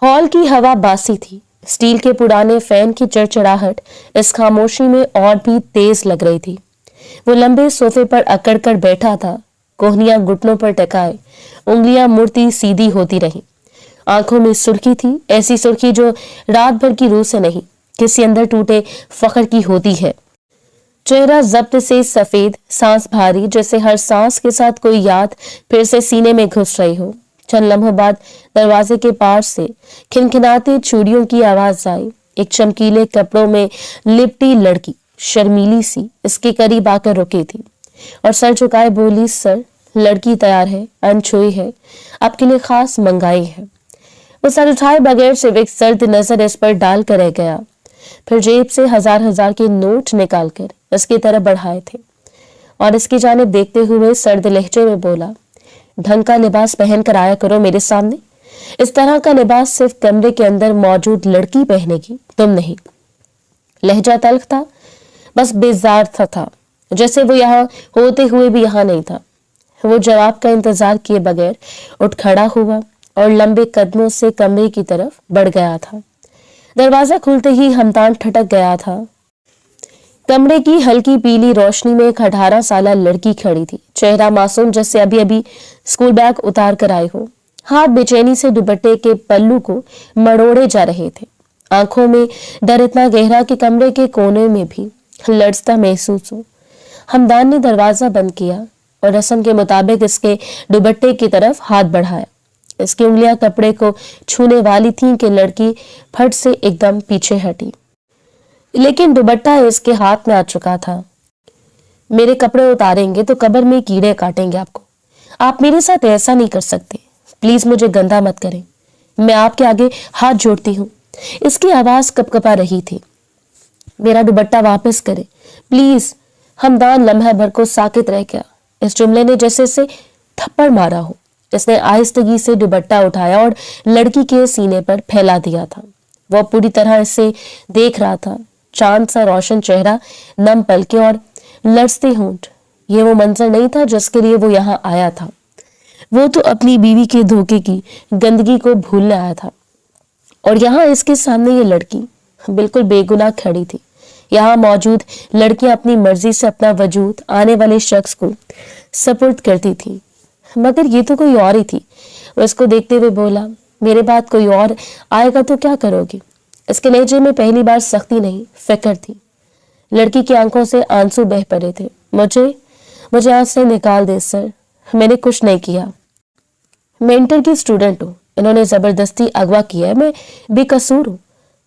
Hall की हवा बासी थी। स्टील के पुराने फैन की चिड़चिड़ाहट इस खामोशी में और भी तेज लग रही थी। वो लंबे सोफे पर अकड़ कर बैठा था, कोहनियां घुटनों पर टिकाए, उंगलियां मुड़ती सीधी होती रही। आंखों में सुर्खी थी, ऐसी सुर्खी जो रात भर की रूह से नहीं, किसी अंदर टूटे फखर की होती है। चेहरा जब्त से सफेद, सांस भारी, जैसे हर सांस के साथ कोई याद फिर से सीने में घुस रही हो। चंद लम्हों बाद दरवाजे के पार से खिनखिनाती चूड़ियों की आवाज आई। एक चमकीले कपड़ों में लिपटी लड़की शर्मीली सी इसके करीब आकर रुकी थी और सर झुकाए बोली, सर, लड़की तैयार है, अनछुई है, आपके लिए खास मंगाई है। वो सर उठाए बगैर सिर्फ एक सर्द नजर इस पर डाल कर रह गया, फिर जेब से हजार हजार के नोट निकालकर इसकी तरफ बढ़ाए थे और इसकी जानिब देखते हुए सर्द लहजे में बोला, ढंग का लिबास पहन कर आया करो मेरे सामने। इस तरह का लिबास सिर्फ कमरे के अंदर मौजूद लड़की पहनेगी, तुम नहीं। लहजा तल्ख था, बस बेजार था, जैसे वो यहाँ होते हुए भी यहाँ नहीं था। वो जवाब का इंतजार किए बगैर उठ खड़ा हुआ और लंबे कदमों से कमरे की तरफ बढ़ गया था। दरवाजा खुलते ही हमदान ठटक गया था। कमरे की हल्की पीली रोशनी में एक 18 साल लड़की खड़ी थी, चेहरा मासूम जैसे अभी अभी स्कूल बैग उतार कर आई हो। हाथ बेचैनी से दुपट्टे के पल्लू को मरोड़े जा रहे थे। आंखों में डर इतना गहरा कि कमरे के कोने में भी लड़ता महसूस हो। हमदान ने दरवाजा बंद किया और रस्म के मुताबिक इसके दुपट्टे की तरफ हाथ बढ़ाया। इसकी उंगलियां कपड़े को छूने वाली थीं कि लड़की फट से एकदम पीछे हटी, लेकिन दुपट्टा इसके हाथ में आ चुका था। मेरे कपड़े उतारेंगे तो कब्र में कीड़े काटेंगे आपको। आप मेरे साथ ऐसा नहीं कर सकते, प्लीज मुझे गंदा मत करें, मैं आपके आगे हाथ जोड़ती हूँ। इसकी आवाज कपकपा रही थी। मेरा दुपट्टा वापस करें प्लीज। हमदान लम्हा भर को साकित रह गया। इस जुमले ने जैसे से थप्पड़ मारा हो। इसने आहिस्तगी से दुपट्टा उठाया और लड़की के सीने पर फैला दिया था। वह पूरी तरह इसे देख रहा था, चांद सा रोशन चेहरा, नम पलके और लड़ते होंठ। ये वो मंजर नहीं था जिसके लिए वो यहाँ आया था। वो तो अपनी बीवी के धोखे की गंदगी को भूलने आया था, और यहाँ इसके सामने ये लड़की बिल्कुल बेगुनाह खड़ी थी। यहाँ मौजूद लड़कियां अपनी मर्जी से अपना वजूद आने वाले शख्स को सपुर्द करती थी, मगर ये तो कोई और ही थी। वो इसको देखते हुए बोला, मेरे बाद कोई और आएगा तो क्या करोगी? इसके लहजे में पहली बार सख्ती नहीं, फिक्र थी। लड़की की आंखों से आंसू बह पड़े थे। मुझे यहाँ से निकाल दे सर, मैंने कुछ नहीं किया। मैं इंटर की स्टूडेंट हूँ, इन्होंने जबरदस्ती अगवा किया है, मैं बेकसूर हूँ।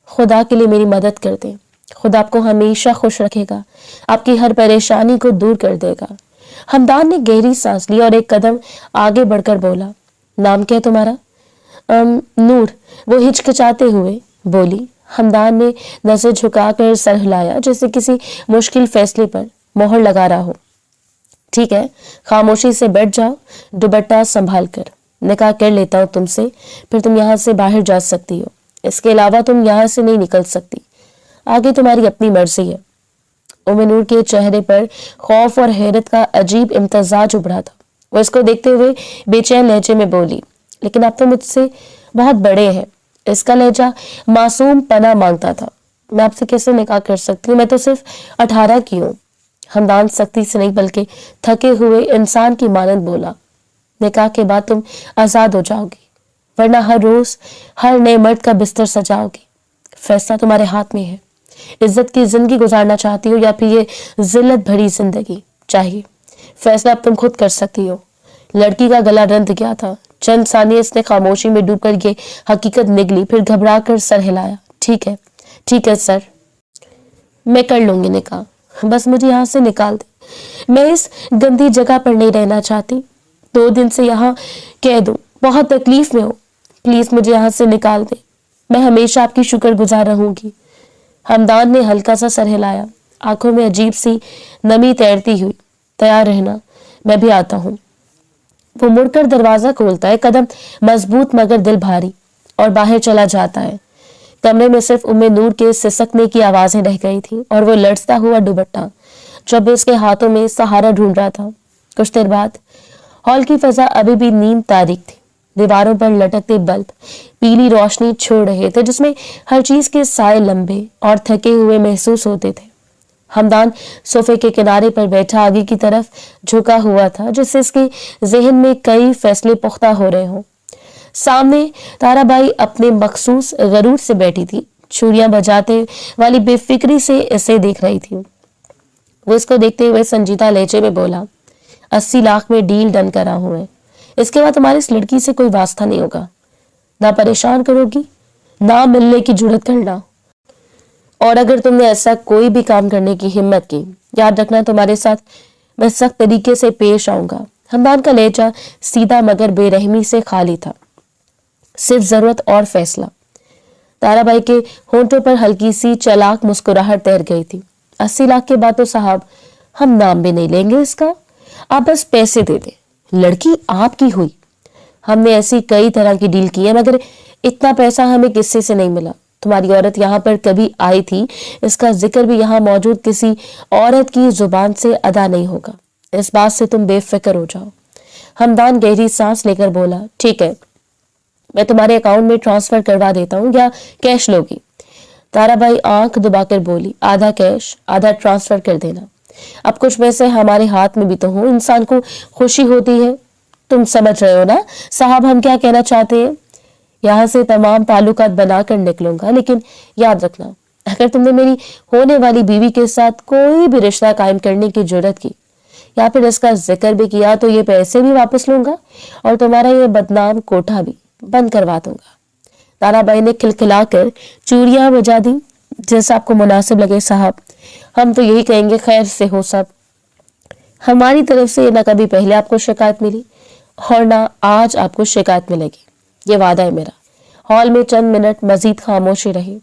खुदा के लिए मेरी मदद कर दे, खुदा आपको हमेशा खुश रखेगा, आपकी हर परेशानी को दूर कर देगा। हमदान ने गहरी सांस ली और एक कदम आगे बढ़कर बोला, नाम क्या है तुम्हारा? नूर, वो हिचकिचाते हुए बोली। हमदान ने नजर झुकाकर सर हिलाया जैसे किसी मुश्किल फैसले पर मोहर लगा रहा हो। ठीक है, खामोशी से बैठ जाओ, दुपट्टा संभाल कर, निकाह कर लेता हूँ तुमसे, फिर तुम यहाँ से बाहर जा सकती हो। इसके अलावा तुम यहाँ से नहीं निकल सकती, आगे तुम्हारी अपनी मर्जी है। उम्मे नूर के चेहरे पर खौफ और हैरत का अजीब इम्तजाज उभरा था। वो इसको देखते हुए बेचैन लहजे में बोली, लेकिन आप तो मुझसे बहुत बड़े हैं। इसका लहजा मासूम पना मांगता था। मैं आपसे कैसे निकाह कर सकती हूँ, मैं तो सिर्फ 18 की हूँ। हमदान सख्ती से नहीं बल्कि थके हुए इंसान की मानंद बोला, निकाह के बाद तुम आजाद हो जाओगी, वरना हर रोज हर नए मर्द का बिस्तर सजाओगी। फैसला तुम्हारे हाथ में है। इज्जत की जिंदगी गुजारना चाहती हो या फिर ये जिल्लत भरी जिंदगी चाहिए, फैसला अब तुम खुद कर सकती हो। लड़की का गला रंध गया था। चंद सानिये इसने खामोशी में डूबकर ये हकीकत निगली, फिर घबरा कर सर हिलाया। ठीक है सर, मैं कर लूंगी निकाह, बस मुझे यहाँ से निकाल दे। मैं इस गंदी जगह पर नहीं रहना चाहती। 2 दिन से यहाँ कह दूं, बहुत तकलीफ में हो, प्लीज मुझे यहाँ से निकाल दे, मैं हमेशा आपकी शुक्रगुजार रहूंगी। हमदान ने हल्का सा सर हिलाया, आंखों में अजीब सी नमी तैरती हुई। तैयार रहना, मैं भी आता हूँ। वो मुड़कर दरवाजा खोलता है, कदम मजबूत मगर दिल भारी, और बाहर चला जाता है। कमरे में सिर्फ उम्मे नूर के सिसकने की आवाजें रह गई थी और वो लड़ता हुआ दुपट्टा जब उसके हाथों में सहारा ढूंढ रहा था। कुछ देर बाद हॉल की फजा अभी भी नीम तारीख थी। दीवारों पर लटकते बल्ब पीली रोशनी छोड़ रहे थे, जिसमें हर चीज के साए लंबे और थके हुए महसूस होते थे। हमदान सोफे के किनारे पर बैठा आगे की तरफ झुका हुआ था, जिससे इसके जहन में कई फैसले पुख्ता हो रहे हों। सामने ताराबाई अपने मखसूस गरूर से बैठी थी, छुरियां बजाते वाली बेफिक्री से इसे देख रही थी। वो इसको देखते हुए संजीदा लहजे में बोला, 80 लाख में डील डन करा हूं मैं। इसके बाद तुम्हारी इस लड़की से कोई वास्ता नहीं होगा। ना परेशान करोगी, ना मिलने की जुर्रत करना। और अगर तुमने ऐसा कोई भी काम करने की हिम्मत की, याद रखना तुम्हारे साथ मैं सख्त तरीके से पेश आऊंगा। हमदान का लहजा सीधा मगर बेरहमी से खाली था, सिर्फ जरूरत और फैसला। ताराबाई के होंठों पर हल्की सी चलाक मुस्कुराहट तैर गई थी। 80 लाख के बाद तो साहब हम नाम भी नहीं लेंगे इसका, आप बस पैसे दे दे, लड़की आपकी हुई। हमने ऐसी कई तरह की डील की है, मगर इतना पैसा हमें किसी से नहीं मिला। तुम्हारी औरत यहाँ पर कभी आई थी, इसका जिक्र भी यहाँ मौजूद किसी औरत की जुबान से अदा नहीं होगा। इस बात से तुम बेफिक्र हो जाओ। हमदान गहरी सांस लेकर बोला, ठीक है, मैं तुम्हारे अकाउंट में ट्रांसफर करवा देता हूँ, या कैश लोगी? ताराबाई आंख दबाकर बोली, आधा कैश आधा ट्रांसफर कर देना। अब कुछ पैसे हमारे हाथ में भी तो हो, इंसान को खुशी होती है। तुम समझ रहे हो ना साहब हम क्या कहना चाहते हैं? यहाँ से तमाम ताल्लुकात बनाकर निकलूंगा, लेकिन याद रखना, अगर तुमने मेरी होने वाली बीवी के साथ कोई भी रिश्ता कायम करने की जुर्रत की या फिर इसका जिक्र भी किया, तो ये पैसे भी वापस लूंगा और तुम्हारा ये बदनाम कोठा भी बंद करवा दूंगा। ताराबाई ने खिलखिलाकर चूड़ियां बजा दी। जैसा आपको मुनासिब लगे साहब, हम तो यही कहेंगे खैर से हो सब। हमारी तरफ से ना कभी पहले आपको शिकायत मिली और ना आज आपको शिकायत मिलेगी, ये वादा है मेरा। हॉल में चंद मिनट मजीद खामोशी रही।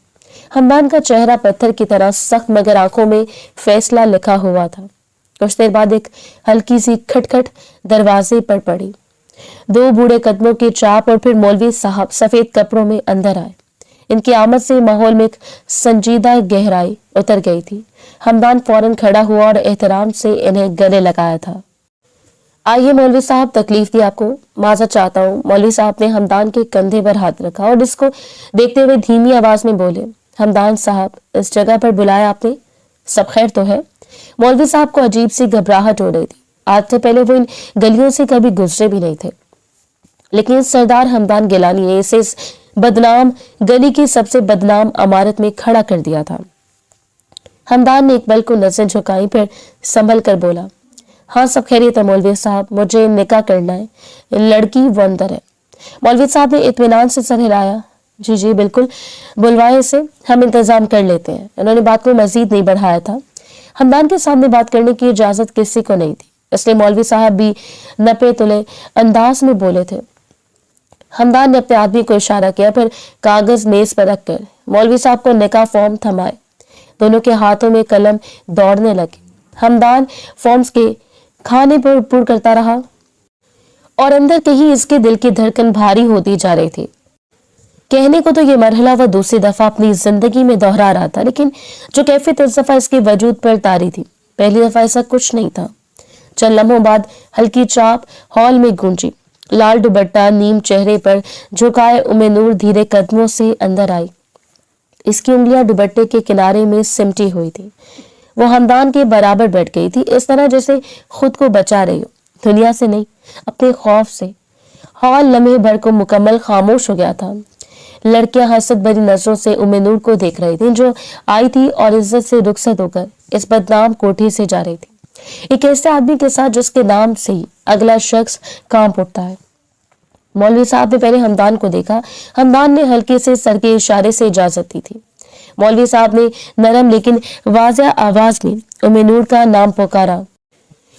हमदान का चेहरा पत्थर की तरह सख्त, मगर आंखों में फैसला लिखा हुआ था। कुछ देर बाद एक हल्की सी खटखट दरवाजे पर पड़ी। 2 बूढ़े कदमों की चाप और फिर मौलवी साहब सफेद कपड़ों में अंदर आए। इनकी आमद से माहौल में एक संजीदा गहराई उतर गई थी। हमदान फौरन खड़ा हुआ और एहतराम से इन्हें गले लगाया था। आइए मौलवी साहब, तकलीफ दी आपको, माजरत चाहता हूँ। मौलवी साहब ने हमदान के कंधे पर हाथ रखा और इसको देखते हुए धीमी आवाज में बोले, हमदान साहब, इस जगह पर बुलाया आपने, सब खैर तो है? मौलवी साहब को अजीब सी घबराहट हो रही थी। आज से पहले वो इन गलियों से कभी गुजरे भी नहीं थे, लेकिन सरदार हमदान गिलानी ने इसे इस बदनाम गली की सबसे बदनाम इमारत में खड़ा कर दिया था। हमदान ने इकबाल को नजर झुकाई, फिर संभल कर बोला, हाँ सब खैरियत है मौलवी साहब, मुझे निकाह करना है, लड़की वो अंदर है। मौलवी साहब ने इत्मीनान से सर हिलाया, जी जी बिल्कुल, बुलवाए इसे, हम इंतजाम कर लेते हैं। उन्होंने बात को मजीद नहीं बढ़ाया था। हमदान के सामने बात करने की इजाजत किसी को नहीं थी, इसलिए मौलवी साहब भी नपे तुले अंदाज में बोले थे। हमदान ने अपने आदमी को इशारा किया, फिर कागज मेज पर रखकर मौलवी साहब को निकाह फॉर्म थमाए। दोनों के हाथों में कलम दौड़ने लगे। हमदान फॉर्म्स के खाने पर पुर करता रहा और अंदर कहीं इसके दिल की धड़कन भारी होती जा रही थी। कहने को तो ये मरहला वह दूसरी दफा अपनी जिंदगी में दोहरा रहा था, लेकिन जो कैफियत इस दफा इसके वजूद पर तारी थी, पहली दफा ऐसा कुछ नहीं था। चंद लम्हों बाद हल्की चाप हॉल में गूंजी। लाल दुपट्टा नीम चेहरे पर झुकाए उम्मे नूर धीरे कदमों से अंदर आई। इसकी उंगलियां दुपट्टे के किनारे में सिमटी हुई थी। वो हमदान के बराबर बैठ गई थी, इस तरह जैसे खुद को बचा रही हो, दुनिया से नहीं, अपने खौफ से। हॉल लम्हे भर को मुकम्मल खामोश हो गया था। लड़कियां हसद भरी नजरों से उम्मे नूर को देख रही थी, जो आई थी और इज्जत से रुखसत होकर इस बदनाम कोठी से जा रही थी। एक ऐसे आदमी के साथ जिसके नाम से ही अगला शख्स कांप उठता है। मौलवी साहब ने पहले हमदान को देखा। हमदान ने हल्के से सर के इशारे से इजाजत दी थी। मौलवी साहब ने नरम लेकिन वाज़ेह आवाज में उम्मे नूर का नाम पुकारा,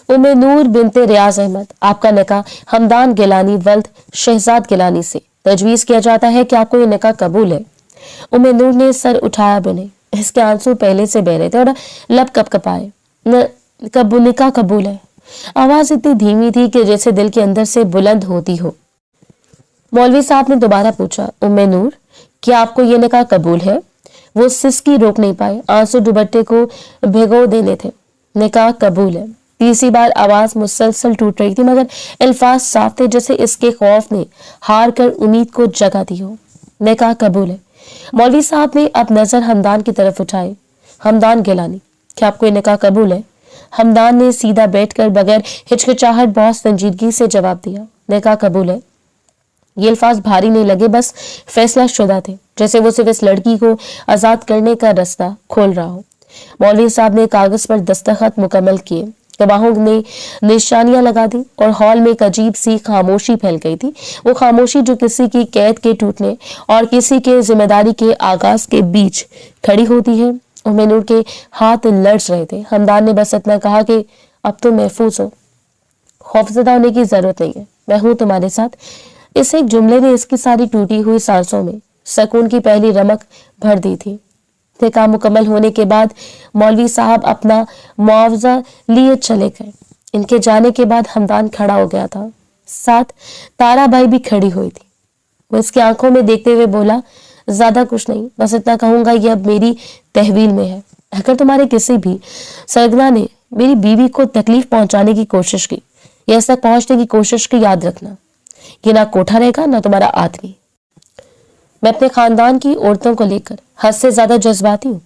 उम्मे नूर बिनते रियाज अहमद, आपका निकाह हमदान गिलानी वल्द शहजाद गिलानी से तजवीज किया जाता है कि आपको ये निकाह कबूल है। उम्मे नूर ने सर उठाया भी नहीं, इसके आंसू पहले से बह रहे थे और लब कपकपाए। निकाह कबूल है। आवाज इतनी धीमी थी कि जैसे दिल के अंदर से बुलंद होती हो। मौलवी साहब ने दोबारा पूछा, उम्मे नूर, क्या आपको ये निकाह कबूल है? वो सिसकी रोक नहीं पाए, आंसू दुपट्टे को भिगो देने थे। निकाह कबूल है। तीसरी बार आवाज मुसलसल टूट रही थी, मगर अल्फाज साफ थे जैसे इसके खौफ ने हार कर उम्मीद को जगह दी हो। मैं कहा कबूल है। मौलवी साहब ने अब नजर हमदान की तरफ उठाई। हमदान गिलानी, क्या आपको ये निकाह कबूल है? हमदान ने सीधा बैठकर बगैर हिचकिचाहट बहुत संजीदगी से जवाब दिया। निकाह कबूल है। ये अल्फाज भारी नहीं लगे, बस फैसला शुदा थे, जैसे वो सिर्फ इस लड़की को आजाद करने का रास्ता खोल रहा हो। मौलवी साहब ने कागज पर दस्तखत मुकम्मल किए, गवाहों ने निशानियां लगा दी और हॉल में एक अजीब सी खामोशी फैल गई थी। वो खामोशी जो किसी की कैद के टूटने और किसी के जिम्मेदारी के आगाज के बीच खड़ी होती है। उमैनुर के हाथ लर्ज रहे थे। हमदान ने बस इतना कहा कि अब तो महफूज हो, खौफजदा होने की जरूरत नहीं है, मैं हूं तुम्हारे साथ। इस एक जुमले ने इसकी सारी टूटी हुई सांसों में सुकून की पहली रमक भर दी थी। निकाह मुकम्मल होने के बाद मौलवी साहब अपना मुआवजा लिए चले गए। इनके जाने के बाद हमदान खड़ा हो गया था, साथ तारा बाई भी खड़ी हुई थी। वो इसकी आंखों में देखते हुए बोला, ज्यादा कुछ नहीं, बस इतना कहूंगा ये अब मेरी तहवील में है। अगर तुम्हारे किसी भी सरगना ने मेरी बीवी को तकलीफ पहुंचाने की कोशिश की या ऐसा पहुंचने की कोशिश की, याद रखना ये ना कोठा रहेगा ना तुम्हारा आदमी। मैं अपने खानदान की औरतों को लेकर हद से ज्यादा जज्बाती हूँ,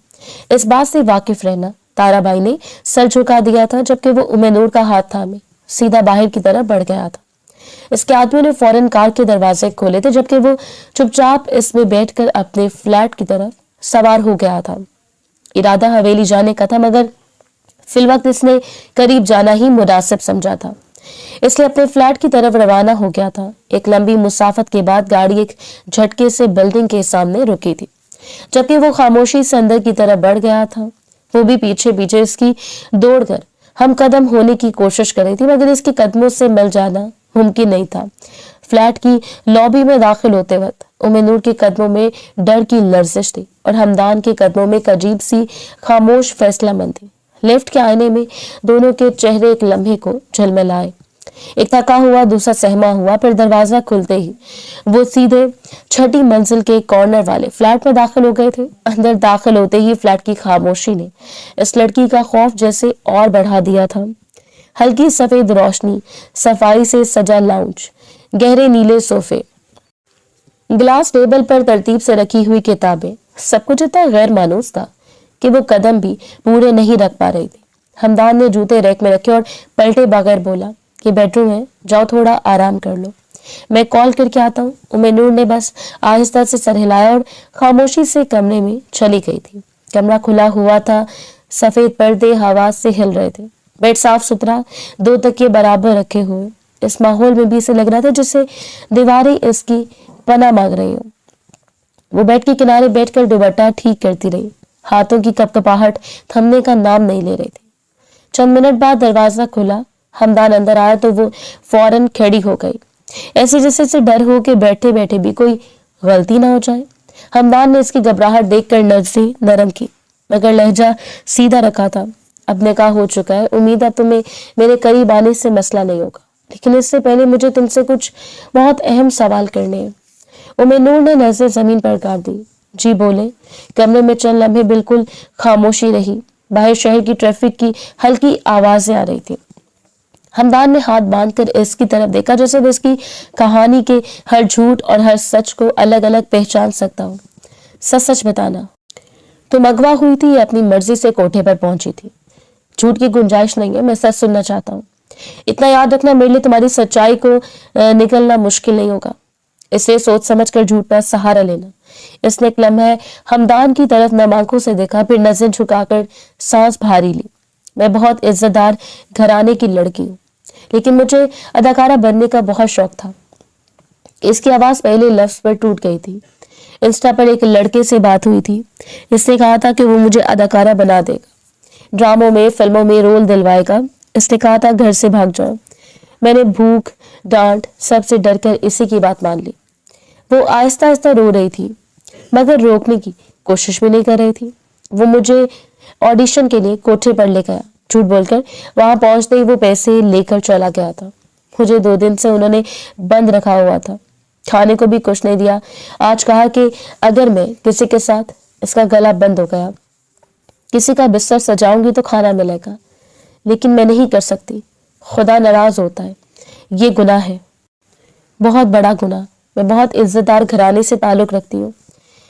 इस बात से वाकिफ रहना। ताराबाई ने सर झुका दिया था जबकि वो उमैनुर का हाथ थामे सीधा बाहर की तरफ बढ़ गया था। इसके आदमियों ने फौरन कार के दरवाजे खोले थे जबकि वो चुपचाप इसमें बैठकर अपने फ्लैट की तरफ सवार हो गया था। इरादा हवेली जाने का था, मगर फिलवक्त इसने करीब जाना ही मुनासिब समझा था, इसलिए अपने फ्लैट की तरफ रवाना हो गया था। एक लंबी मुसाफत के बाद गाड़ी एक झटके से बिल्डिंग के सामने रुकी थी, जबकि वो खामोशी से अंदर की तरफ बढ़ गया था। वो भी पीछे पीछे इसकी दौड़कर हम कदम होने की कोशिश कर रही थी, मगर इसके कदमों से मिल जाना मुमकिन नहीं था। फ्लैट की लॉबी में दाखिल होते वक्त उमैनुर के कदमों में डर की लर्जिश थी और हमदान के कदमों में एक अजीब सी खामोश फैसलामंद थी। लिफ्ट के आईने में दोनों के चेहरे एक लम्हे को झलमिलाए, एक थका हुआ दूसरा सहमा हुआ। फिर दरवाजा खुलते ही वो सीधे छठी मंजिल के कॉर्नर वाले फ्लैट में दाखिल हो गए थे। अंदर दाखिल होते ही फ्लैट की खामोशी ने इस लड़की का खौफ जैसे और बढ़ा दिया था। हल्की सफेद रोशनी, सफाई से सजा लाउंज, गहरे नीले सोफे, ग्लास टेबल पर तरतीब से रखी हुई किताबें, सब कुछ इतना गैर मानूस था कि वो कदम भी पूरे नहीं रख पा रही थी। हमदान ने जूते रैक में रखे और पलटे बगैर बोला, ये बेडरूम है, जाओ थोड़ा आराम कर लो, मैं कॉल करके आता हूँ। उमैनुर ने बस आहिस्ता से सर हिलाया और खामोशी से कमरे में चली गई थी। कमरा खुला हुआ था, सफेद पर्दे हवा से हिल रहे थे, बेड साफ सुथरा, 2 तकिए बराबर रखे हुए। इस माहौल में भी इसे लग रहा था जैसे दीवारें इसकी पनाह मांग रही हो। वो बेड के किनारे बैठकर दुपट्टा ठीक करती रही, हाथों की कपकपाहट थमने का नाम नहीं ले रही थी। चंद मिनट बाद दरवाजा खुला, हमदान अंदर आया तो वो फौरन खड़ी हो गई, ऐसे जैसे से डर हो के बैठे बैठे भी कोई गलती ना हो जाए। हमदान ने इसकी घबराहट देखकर नर्सें नरम की, मगर लहजा सीधा रखा था। अब निकाह हो चुका है, उम्मीद है तुम्हें मेरे करीब आने से मसला नहीं होगा, लेकिन इससे पहले मुझे तुमसे कुछ बहुत अहम सवाल करने हैं। उमैनुर ने नजरें जमीन पर गाड़ दी। जी बोले। कमरे में चंद लम्हे बिल्कुल खामोशी रही, बाहर शहर की ट्रैफिक की हल्की आवाजें आ रही थी। हमदान ने हाथ बांधकर इसकी तरफ देखा जैसे वो इसकी कहानी के हर झूठ और हर सच को अलग अलग पहचान सकता हो। सच सच बताना, तुम अगवा हुई थी या अपनी मर्जी से कोठे पर पहुंची थी? झूठ की गुंजाइश नहीं है, मैं सच सुनना चाहता हूँ। इतना याद रखना, मेरे लिए तुम्हारी सच्चाई को निकलना मुश्किल नहीं होगा, इसलिए सोच समझ कर झूठ पर सहारा लेना। इसने एक लम्हा हमदान की तरफ नम आंखों से देखा, फिर नजर झुकाकर सांस भारी ली। मैं बहुत इज्जतदार घराने की लड़की हूँ, लेकिन मुझे अदाकारा बनने का बहुत शौक था। इसकी आवाज पहले लफ्ज पर टूट गई थी। इंस्टा पर एक लड़के से बात हुई थी, इसने कहा था कि वो मुझे अदाकारा बना देगा, ड्रामों में फिल्मों में रोल दिलवाएगा। इसने कहा था घर से भाग जाओ। मैंने भूख डांट सबसे डरकर इसी की बात मान ली। वो आहिस्ता आहिस्ता रो रही थी, मगर रोकने की कोशिश भी नहीं कर रही थी। वो मुझे ऑडिशन के लिए कोठे पर ले गया, झूठ बोलकर वहां पहुंचते ही वो पैसे लेकर चला गया था। मुझे 2 दिन से उन्होंने बंद रखा हुआ था, खाने को भी कुछ नहीं दिया। आज कहा कि अगर मैं किसी के साथ इसका गला बंद हो गया, किसी का बिस्तर सजाऊंगी तो खाना मिलेगा। لیکن میں نہیں کر سکتی, خدا ناراض ہوتا ہے, یہ گناہ ہے, بہت بڑا گناہ. میں بہت عزت دار گھرانے سے تعلق رکھتی ہوں,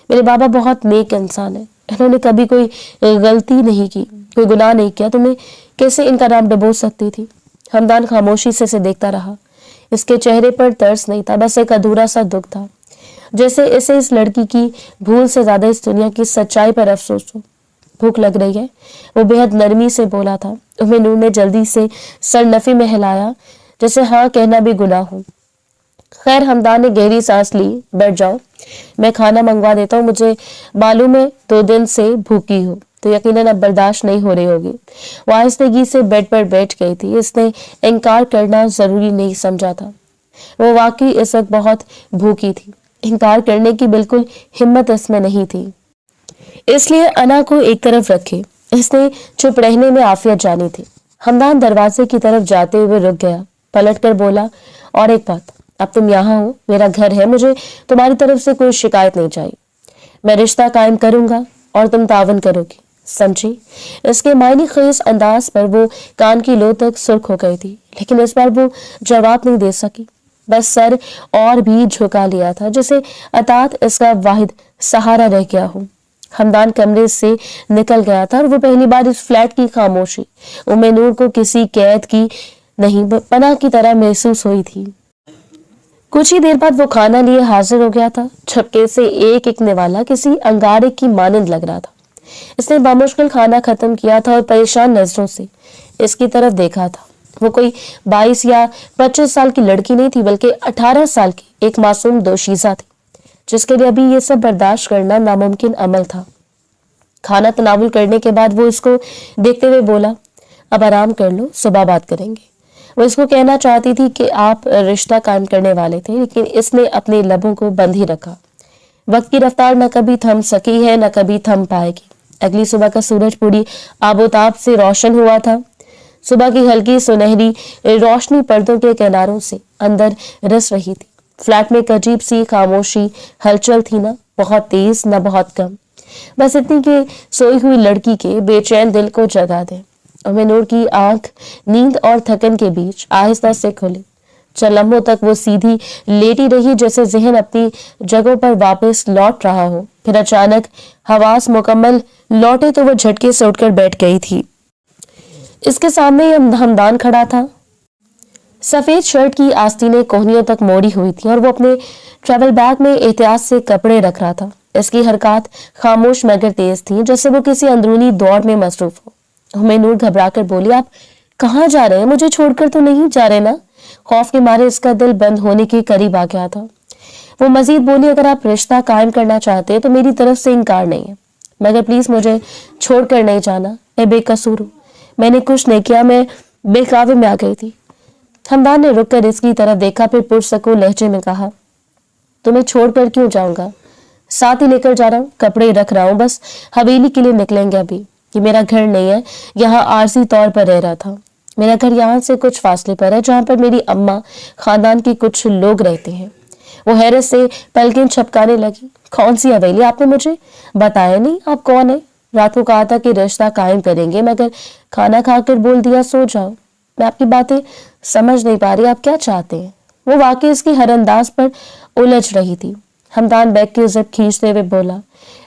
میرے بابا بہت نیک انسان ہیں, انہوں نے کبھی کوئی غلطی نہیں کی, کوئی گناہ نہیں کیا, تو میں کیسے ان کا نام ڈبو سکتی تھی؟ ہمدان خاموشی سے اسے دیکھتا رہا. اس کے چہرے پر ترس نہیں تھا, بس ایک ادھورا سا دکھ تھا, جیسے اسے اس لڑکی کی بھول سے زیادہ اس دنیا کی سچائی پر افسوس ہو. بھوک لگ رہی ہے, وہ بے حد نرمی سے بولا تھا. نور نے جلدی سے سر نفی میں ہلایا, جیسے ہاں کہنا بھی گناہ ہو. خیر, ہمدان نے گہری سانس لی. بیٹھ جاؤ, میں کھانا منگوا دیتا ہوں, مجھے معلوم ہے 2 دن سے بھوکی ہو تو یقیناً اب برداشت نہیں ہو رہی ہوگی. وہ آہستگی سے بیڈ پر بیٹھ گئی تھی. اس نے انکار کرنا ضروری نہیں سمجھا تھا, وہ واقعی اس وقت بہت بھوکی تھی. انکار کرنے کی بالکل ہمت اس میں نہیں تھی, اس لیے انا کو ایک طرف رکھے. اس نے چپ رہنے میں عافیت جانی تھی. ہمدان دروازے کی طرف جاتے ہوئے رک گیا, پلٹ کر بولا, اور ایک بات, اب تم یہاں ہو, میرا گھر ہے, مجھے تمہاری طرف سے کوئی شکایت نہیں چاہیے. میں رشتہ قائم کروں گا اور تم تعاون کرو گی, سمجھی؟ اس کے معنی خیز انداز پر وہ کان کی لو تک سرخ ہو گئی تھی, لیکن اس بار وہ جواب نہیں دے سکی, بس سر اور بھی جھکا لیا تھا, جیسے اطاعت اس کا واحد سہارا رہ گیا ہو. ہمدان کمرے سے نکل گیا تھا, اور وہ پہلی بار اس فلیٹ کی خاموشی نور کو کسی قید کی نہیں پناہ کی طرح محسوس ہوئی تھی. کچھ ہی دیر بعد وہ کھانا لیے حاضر ہو گیا تھا. چھپکے سے ایک ایک نوالا کسی انگارے کی مانند لگ رہا تھا. اس نے بامشکل کھانا ختم کیا تھا اور پریشان نظروں سے اس کی طرف دیکھا تھا. وہ کوئی 22 یا 25 سال کی لڑکی نہیں تھی, بلکہ 18 سال کی ایک معصوم دوشیزہ تھی, جس کے لیے ابھی یہ سب برداشت کرنا ناممکن عمل تھا. کھانا تناول کرنے کے بعد وہ اس کو دیکھتے ہوئے بولا, اب آرام کر لو, صبح بات کریں گے. وہ اس کو کہنا چاہتی تھی کہ آپ رشتہ قائم کرنے والے تھے, لیکن اس نے اپنے لبوں کو بند ہی رکھا. وقت کی رفتار نہ کبھی تھم سکی ہے, نہ کبھی تھم پائے گی. اگلی صبح کا سورج پوری آب و تاب سے روشن ہوا تھا. صبح کی ہلکی سنہری روشنی پردوں کے کناروں سے اندر رس رہی تھی. فلیٹ میں ایک عجیب سی خاموشی ہلچل تھی, نہ بہت تیز نہ بہت کم, بس اتنی کہ سوئی ہوئی لڑکی کے بے چین دل کو جگا دے. نور کی آنکھ نیند اور تھکن کے بیچ آہستہ سے کھلی. چند لمحوں تک وہ سیدھی لیٹی رہی, جیسے ذہن اپنی جگہوں پر واپس لوٹ رہا ہو. پھر اچانک حواس مکمل لوٹے تو وہ جھٹکے سے اٹھ کر بیٹھ گئی تھی. اس کے سامنے ہمدان کھڑا تھا. سفید شرٹ کی آستینیں کوہنیوں تک موڑی ہوئی تھی, اور وہ اپنے ٹریول بیگ میں احتیاط سے کپڑے رکھ رہا تھا. اس کی حرکات خاموش مگر تیز تھیں, جیسے وہ کسی اندرونی دوڑ میں مصروف ہو. نور گھبرا کر بولی, آپ کہاں جا رہے ہیں؟ مجھے چھوڑ کر تو نہیں جا رہے نا؟ خوف کے مارے اس کا دل بند ہونے کے قریب آ گیا تھا. وہ مزید بولی, اگر آپ رشتہ قائم کرنا چاہتے تو میری طرف سے انکار نہیں ہے, مگر پلیز مجھے چھوڑ کر نہیں جانا. میں بے قصور ہوں, میں نے کچھ نہیں کیا, میں بہکاوے میں آ گئی تھی. ہمدان نے رک کر اس کی طرف دیکھا, پھر پرسکون لہجے میں کہا, تمہیں چھوڑ کر کیوں جاؤں گا؟ ساتھ ہی لے کر جا رہا ہوں, کپڑے رکھ رہا ہوں, بس حویلی کے لیے نکلیں گے. ابھی یہ میرا گھر نہیں ہے, یہاں عارضی طور پر رہ رہا تھا. میرا گھر یہاں سے کچھ فاصلے پر ہے, جہاں پر میری اماں خاندان کے کچھ لوگ رہتے ہیں. وہ حیرت سے پلکیں چھپکانے لگی. کون سی حویلی؟ آپ نے مجھے بتایا نہیں, آپ کون ہیں؟ رات کو کہا تھا کہ رشتہ قائم کریں گے, مگر کھانا کھا کر بول دیا سو جاؤ. میں آپ کی باتیں سمجھ نہیں پا رہی, آپ کیا چاہتے ہیں؟ وہ واقعی اس کی ہر انداز پر الجھ رہی تھی. ہمدان بیگ کی زپ کھینچتے ہوئے بولا,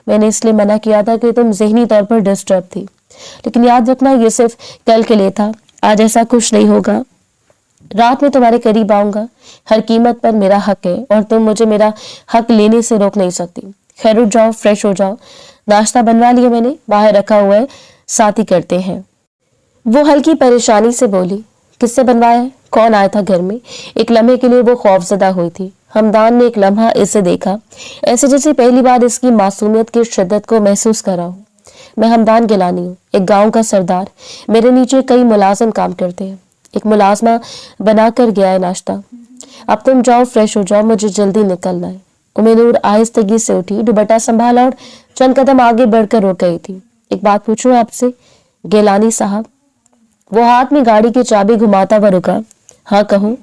میں نے اس لیے منع کیا تھا کہ تم ذہنی طور پر ڈسٹرب تھی, لیکن یاد رکھنا یہ صرف کل کے لیے تھا, آج ایسا کچھ نہیں ہوگا. رات میں تمہارے قریب آؤں گا, ہر قیمت پر میرا حق ہے, اور تم مجھے میرا حق لینے سے روک نہیں سکتی. خیر اٹھ جاؤ, فریش ہو جاؤ, ناشتہ بنوا لیا میں نے, باہر رکھا ہوا ہے, ساتھ ہی کرتے ہیں. وہ ہلکی پریشانی سے بولی, کس سے بنوایا ہے؟ کون آیا تھا گھر میں؟ ایک لمحے کے لیے وہ خوفزدہ ہوئی تھی. ہمدان نے ایک لمحہ اسے دیکھا, ایسے جیسے پہلی بار اس کی معصومیت کی شدت کو محسوس کر رہا ہوں. میں ہمدان گیلانی ہوں, ایک گاؤں کا سردار. میرے نیچے کئی ملازم کام کرتے ہیں. ایک ملازمہ بنا کر گیا ہے ناشتہ. اب تم جاؤ, فریش ہو جاؤ, مجھے جلدی نکلنا ہے. نور آہستگی سے اٹھی, دوپٹہ سنبھالا اور چند قدم آگے بڑھ کر رک گئی تھی. ایک بات پوچھوں آپ سے گیلانی صاحب؟ وہ ہاتھ میں گاڑی کی چابی گھماتا ہوا رکا. ہاں کہوں.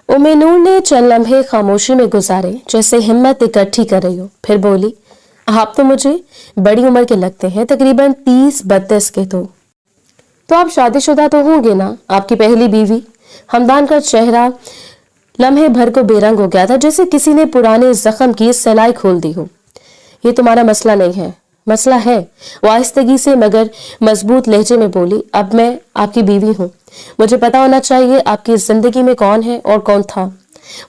نور نے چند لمحے خاموشی میں گزارے, جیسے ہمت اکٹھی کر رہی ہو. پھر بولی, آپ تو مجھے بڑی عمر کے لگتے ہیں, تقریباً 30-32 کے. تو तो आप शादीशुदा तो होंगे ना, आपकी पहली बीवी? हमदान का चेहरा लम्हे भर को बेरंग हो गया था, जैसे किसी ने पुराने जख्म की सिलाई खोल दी हो। ये तुम्हारा मसला नहीं है। मसला है, वो आहिस्तगी से मगर मजबूत लहजे में बोली। अब मैं आपकी बीवी हूँ, मुझे पता होना चाहिए आपकी जिंदगी में कौन है और कौन था।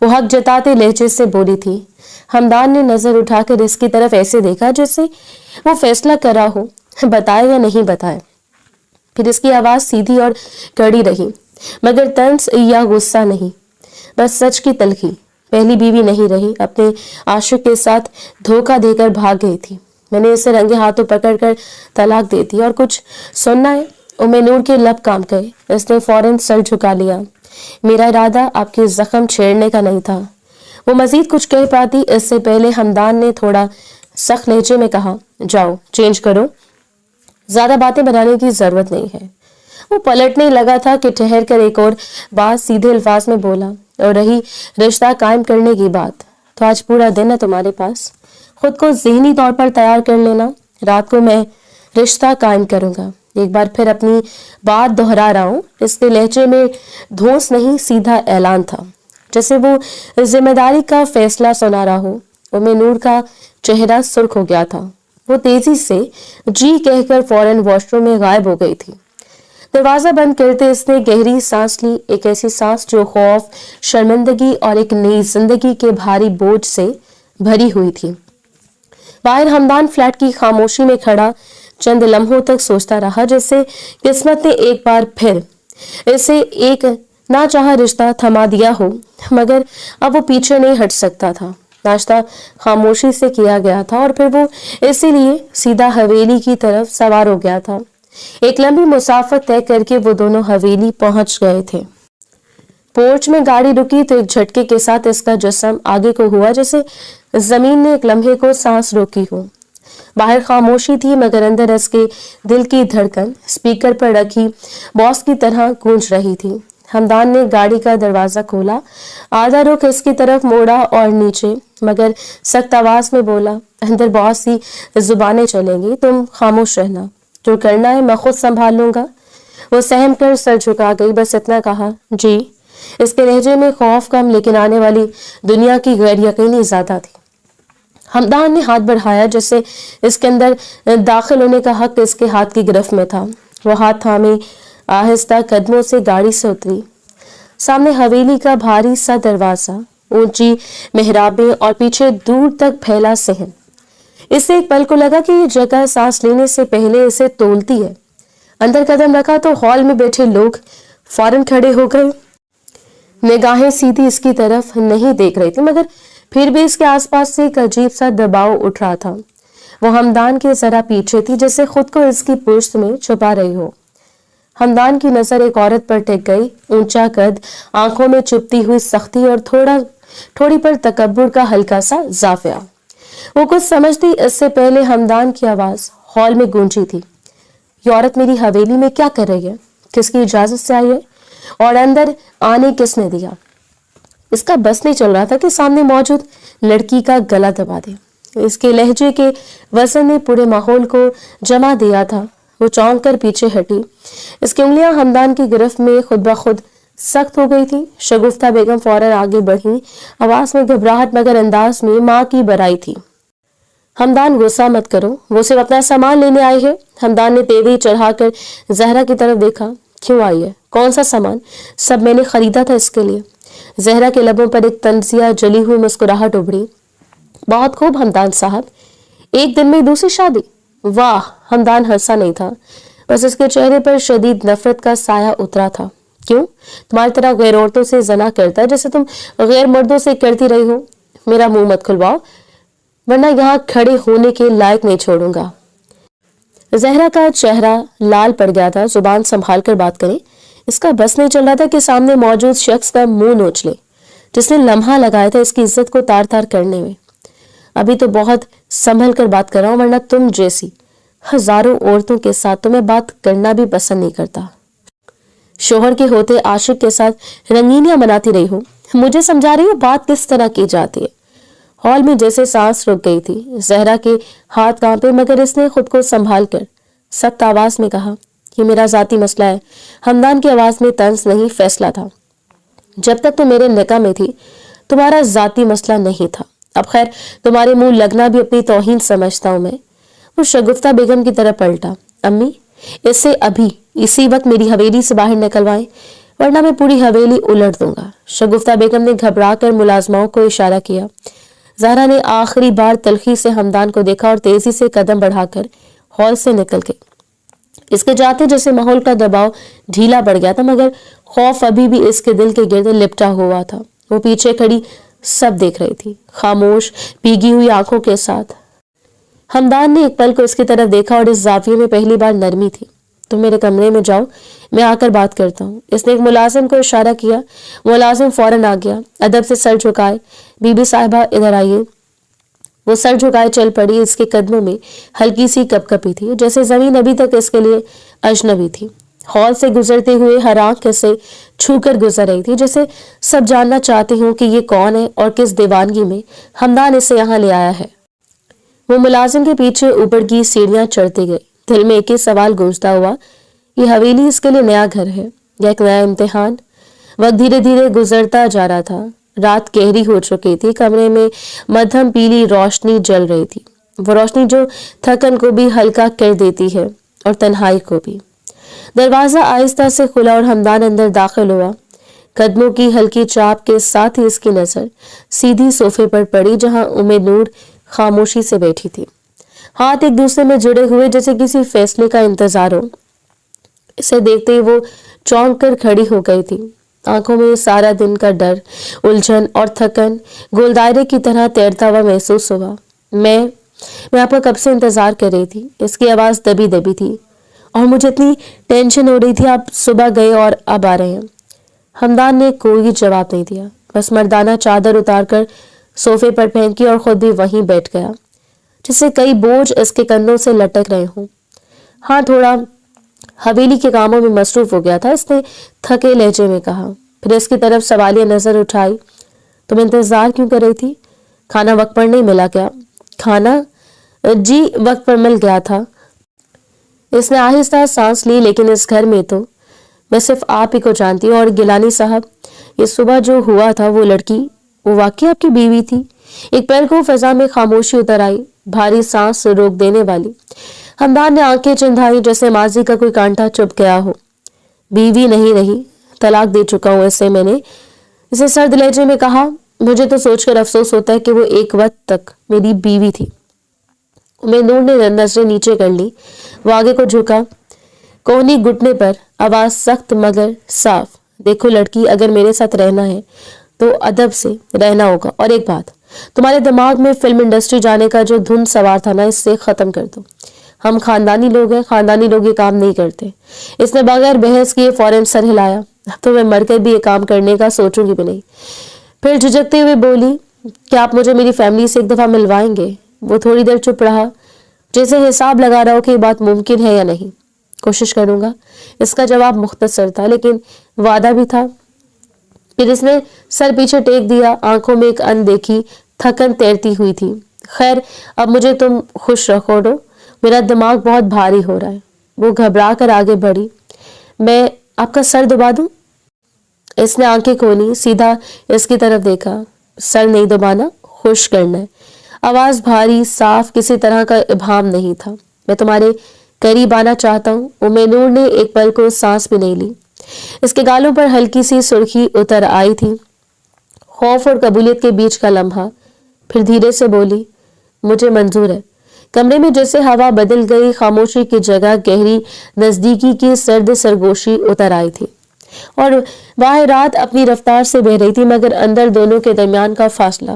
वो हक जताते लहजे से बोली थी। हमदान ने नजर उठाकर इसकी तरफ ऐसे देखा जैसे वो फैसला कर रहा हो, बताए या नहीं बताए। फिर इसकी आवाज सीधी और कड़ी रही, मगर तंज या गुस्सा नहीं, बस सच की तलखी। पहली बीवी नहीं रही, अपने आशिक के साथ धोखा देकर भाग गई थी। मैंने इसे रंगे हाथों पकड़कर तलाक दे दी। और कुछ सुनना है? उम्मे नूर के लब काम गए। इसने फौरन सर झुका लिया। मेरा इरादा आपके जख्म छेड़ने का नहीं था। वो मजीद कुछ कह पाती इससे पहले हमदान ने थोड़ा सख्त लहजे में कहा, जाओ चेंज करो, ज्यादा बातें बनाने की जरूरत नहीं है। वो पलटने लगा था कि ठहर कर एक और बात सीधे अल्फाज में बोला, और रही रिश्ता कायम करने की बात, तो आज पूरा दिन है तुम्हारे पास, खुद को ज़हनी तौर पर तैयार कर लेना। रात को मैं रिश्ता कायम करूंगा। एक बार फिर अपनी बात दोहरा रहा हूँ। इसके लहजे में धोस नहीं, सीधा ऐलान था, जैसे वो जिम्मेदारी का फैसला सुना रहा हो। उम्मे नूर का चेहरा सुर्ख हो गया था। वो तेजी से जी कहकर फौरन वॉशरूम में गायब हो गई थी। दरवाजा बंद करते इसने गहरी सांस ली, एक ऐसी सांस जो खौफ, शर्मिंदगी और एक नई जिंदगी के भारी बोझ से भरी हुई थी। बाहर हमदान फ्लैट की खामोशी में खड़ा चंद लम्हों तक सोचता रहा, जैसे किस्मत ने एक बार फिर इसे एक ना चाहा रिश्ता थमा दिया हो, मगर अब वो पीछे नहीं हट सकता था। नाश्ता खामोशी से किया गया था और फिर वो इसीलिए सीधा हवेली की तरफ सवार हो गया था। एक लंबी मुसाफत तय करके वो दोनों हवेली पहुंच गए थे। पोर्च में गाड़ी रुकी तो एक झटके के साथ इसका जिस्म आगे को हुआ, जैसे जमीन ने एक लम्हे को सांस रोकी हो। बाहर खामोशी थी, मगर अंदर इसके दिल की धड़कन स्पीकर पर रखी बॉस की तरह गूंज रही थी। हमदान ने गाड़ी का दरवाजा खोला, आधा रुख इसकी तरफ मोड़ा और नीचे मगर सख्त आवाज में बोला, अंदर बहुत सी जुबानें चलेंगी, तुम खामोश रहना, जो करना है मैं खुद संभाल लूंगा। वो सहम कर सर झुका गई, बस इतना कहा, जी। इसके लहजे में खौफ कम, लेकिन आने वाली दुनिया की गैर यकीनी ज्यादा थी। हमदान ने हाथ बढ़ाया, जैसे इसके अंदर दाखिल होने का हक इसके हाथ की गिरफ्त में था। वो हाथ थामे आहिस्ता कदमों से गाड़ी से उतरी। सामने हवेली का भारी सा दरवाजा, ऊंची मेहराबें और पीछे दूर तक फैला सहन। इससे एक पल को लगा कि ये जगह सांस लेने से पहले इसे तोलती है। अंदर कदम रखा तो हॉल में बैठे लोग फौरन खड़े हो गए। निगाहें सीधी इसकी तरफ नहीं देख रही थी, मगर फिर भी इसके आसपास से एक अजीब सा दबाव उठ रहा था। वो हमदान के जरा पीछे थी, जैसे खुद को इसकी पुश्त में छुपा रही हो। हमदान की नजर एक औरत पर टिक गई, ऊंचा कद, आंखों में चुभती हुई सख्ती और थोड़ी पर तकब्बुर का हल्का सा जाफिया। वो कुछ समझती इससे पहले हमदान की आवाज हॉल में गूंजी थी, ये औरत मेरी हवेली में क्या कर रही है? किसकी इजाजत से आई है? और अंदर आने किसने दिया? इसका बस नहीं चल रहा था कि सामने मौजूद लड़की का गला दबा दे। इसके लहजे के वजन ने पूरे माहौल को जमा दिया था। वो चौंक कर पीछे हटी। इसकी उंगलियां हमदान की गिरफ्त में खुद ब खुद सख्त हो गई थी। शगुफ्ता बेगम फौरन आगे बढ़ी, आवाज में घबराहट मगर अंदाज में माँ की बड़ाई थी। हमदान, गुस्सा मत करो, वो सिर्फ अपना सामान लेने आई है। हमदान ने तेवरी चढ़ाकर जहरा की तरफ देखा। क्यों आई है? कौन सा सामान? सब मैंने खरीदा था इसके लिए। जहरा के लबों पर एक तंजिया जली हुई मुस्कुराहट उभरी। बहुत खूब हमदान साहब, एक दिन में दूसरी शादी? वाह! हमदान हंसा नहीं था, बस इसके चेहरे पर शदीद नफरत का साया उतरा था। क्यों? तुम्हारी तरह गैर औरतों से जना करता है जैसे तुम गैर मर्दों से करती रही हो। मेरा मुंह मत खुलवाओ, वरना यहाँ खड़े होने के लायक नहीं छोड़ूंगा। जहरा का चेहरा लाल पड़ गया था। जुबान संभाल कर बात करें, इसका बस नहीं चल रहा था कि सामने मौजूद शख्स का मुंह नोच ले, जिसने लम्हा लगाया था इसकी इज्जत को तार तार करने में। अभी तो बहुत संभल कर बात कर रहा हूं, वरना तुम जैसी हजारों औरतों के साथ तो मैं बात करना भी पसंद नहीं करता। शोहर के होते आशिक के साथ रंगीनियां मनाती रही हो। मुझे समझा रही हो बात किस तरह की जाती है? हॉल में जैसे सांस रुक गई थी। जहरा के हाथ कांपे, मगर इसने खुद को संभाल कर सख्त आवाज में कहा, یہ میرا ذاتی مسئلہ ہے۔ ہمدان کی آواز میں طنز نہیں، فیصلہ تھا۔ جب تک تم میرے نکاح میں تھی تمہارا ذاتی مسئلہ نہیں تھا، اب خیر تمہارے منہ لگنا بھی اپنی توہین سمجھتا ہوں میں۔ وہ شگفتہ بیگم کی طرف پلٹا۔ امی، اس سے ابھی اسی وقت میری حویلی سے باہر نکلوائیں ورنہ میں پوری حویلی الٹ دوں گا۔ شگفتہ بیگم نے گھبرا کر ملازماؤں کو اشارہ کیا۔ زہرا نے آخری بار تلخی سے ہمدان کو دیکھا اور تیزی سے قدم بڑھا کر ہال سے نکل گئی۔ اس کے جاتے جیسے ماحول کا دباؤ ڈھیلا پڑ گیا تھا، مگر خوف ابھی بھی اس کے دل کے گرد لپٹا ہوا تھا۔ وہ پیچھے کھڑی سب دیکھ رہی تھی، خاموش بھیگی ہوئی آنکھوں کے ساتھ۔ ہمدان نے ایک پل کو اس کی طرف دیکھا اور اس زاویے میں پہلی بار نرمی تھی۔ تم میرے کمرے میں جاؤ، میں آ کر بات کرتا ہوں۔ اس نے ایک ملازم کو اشارہ کیا۔ ملازم فوراً آ گیا، ادب سے سر جھکائے۔ بی بی صاحبہ ادھر آئیے۔ وہ سر جھکائے چل پڑی۔ اس کے قدموں میں ہلکی سی کپکپی تھی، جیسے زمین ابھی تک اس کے لیے اجنبی تھی۔ ہال سے گزرتے ہوئے ہر آنکھ سے چھو کر گزر رہی تھی، جیسے سب جاننا چاہتے ہوں کہ یہ کون ہے اور کس دیوانگی میں ہمدان اسے یہاں لے آیا ہے۔ وہ ملازم کے پیچھے اوپر کی سیڑھیاں چڑھتے گئے، دل میں ایک ہی سوال گونجتا ہوا، یہ حویلی اس کے لیے نیا گھر ہے یا ایک نیا امتحان؟ وقت دھیرے دھیرے گزرتا جا رہا تھا۔ رات گہری ہو چکی تھی، کمرے میں مدھم پیلی روشنی جل رہی تھی، وہ روشنی جو تھکن کو بھی ہلکا کر دیتی ہے اور تنہائی کو بھی۔ دروازہ آہستہ سے کھلا اور ہمدان اندر داخل ہوا۔ قدموں کی ہلکی چاپ کے ساتھ ہی اس کی نظر سیدھی صوفے پر پڑی جہاں نور خاموشی سے بیٹھی تھی، ہاتھ ایک دوسرے میں جڑے ہوئے جیسے کسی فیصلے کا انتظار ہو۔ اسے دیکھتے ہی وہ چونک کر کھڑی ہو گئی تھی، آنکھوں میں سارا دن کا ڈر، الجھن اور تھکن گول دائرے کی طرح تیرتا ہوا محسوس ہوا۔ میں آپ کا کب سے انتظار کر رہی تھی۔ اس کی آواز دبی دبی تھی، اور مجھے اتنی ٹینشن ہو رہی تھی، آپ صبح گئے اور اب آ رہے ہیں۔ ہمدان نے کوئی جواب نہیں دیا، بس مردانہ چادر اتار کر صوفے پر پھینکی اور خود بھی وہیں بیٹھ گیا، جسے کئی بوجھ اس کے کندھوں سے لٹک رہے ہوں۔ ہاں، تھوڑا حویلی کے کاموں میں مصروف ہو گیا تھا، اس نے تھکے لہجے میں کہا، پھر اس کی طرف سوالیہ نظر اٹھائی۔ تم انتظار کیوں کر رہی تھی؟ کھانا وقت پر نہیں ملا کیا؟ کھانا؟ جی وقت پر مل گیا تھا۔ اس نے آہستہ سانس لی، لیکن اس گھر میں تو میں صرف آپ ہی کو جانتی ہوں، اور گیلانی صاحب، یہ صبح جو ہوا تھا وہ لڑکی، وہ واقعی آپ کی بیوی تھی؟ ایک پیر کو فضا میں خاموشی اتر آئی، بھاری سانس روک دینے والی۔ ہمدان نے آنکھیں چندھائی جیسے ماضی کا کوئی کانٹا چپ گیا ہو۔ بیوی نہیں رہی، طلاق دے چکا ہوں اسے میں نے، اسے سرد لہجے میں کہا۔ مجھے تو سوچ کر افسوس ہوتا ہے کہ وہ ایک وقت تک میری بیوی تھی۔ نور نے نظریں نیچے کر لی، وہ آگے کو جھکا، کوہنی گھٹنے پر، آواز سخت مگر صاف، دیکھو لڑکی، اگر میرے ساتھ رہنا ہے تو ادب سے رہنا ہوگا، اور ایک بات، تمہارے دماغ میں فلم انڈسٹری جانے کا جو دھن سوار تھا نا، اس سے ختم کر دو۔ ہم خاندانی لوگ ہیں، خاندانی لوگ یہ کام نہیں کرتے۔ اس نے بغیر بحث کیے فوراً سر ہلایا۔ اب تو میں مر کر بھی یہ کام کرنے کا سوچوں گی بھی نہیں۔ پھر جھجکتے ہوئے بولی، کیا آپ مجھے میری فیملی سے ایک دفعہ ملوائیں گے؟ وہ تھوڑی دیر چپ رہا، جیسے حساب لگا رہا ہو کہ یہ بات ممکن ہے یا نہیں۔ کوشش کروں گا، اس کا جواب مختصر تھا لیکن وعدہ بھی تھا۔ پھر اس نے سر پیچھے ٹیک دیا، آنکھوں میں ایک اندیکھی تھکن تیرتی ہوئی تھی۔ خیر، اب مجھے تم خوش رکھو رو، میرا دماغ بہت بھاری ہو رہا ہے۔ وہ گھبرا کر آگے بڑھی۔ میں آپ کا سر دبا دوں؟ اس نے آنکھیں کھولی، سیدھا اس کی طرف دیکھا۔ سر نہیں دبانا، خوش کرنا ہے۔ آواز بھاری، صاف، کسی طرح کا ابہام نہیں تھا۔ میں تمہارے قریب آنا چاہتا ہوں۔ نور نے ایک پل کو سانس بھی نہیں لی۔ اس کے گالوں پر ہلکی سی سرخی اتر آئی تھی، خوف اور قبولیت کے بیچ کا لمحہ۔ پھر دھیرے سے بولی، مجھے منظور ہے۔ کمرے میں جیسے ہوا بدل گئی، خاموشی کی جگہ گہری نزدیکی کی سرد سرگوشی اتر آئی تھی، اور واہ رات اپنی رفتار سے بہ رہی تھی، مگر اندر دونوں کے درمیان کا فاصلہ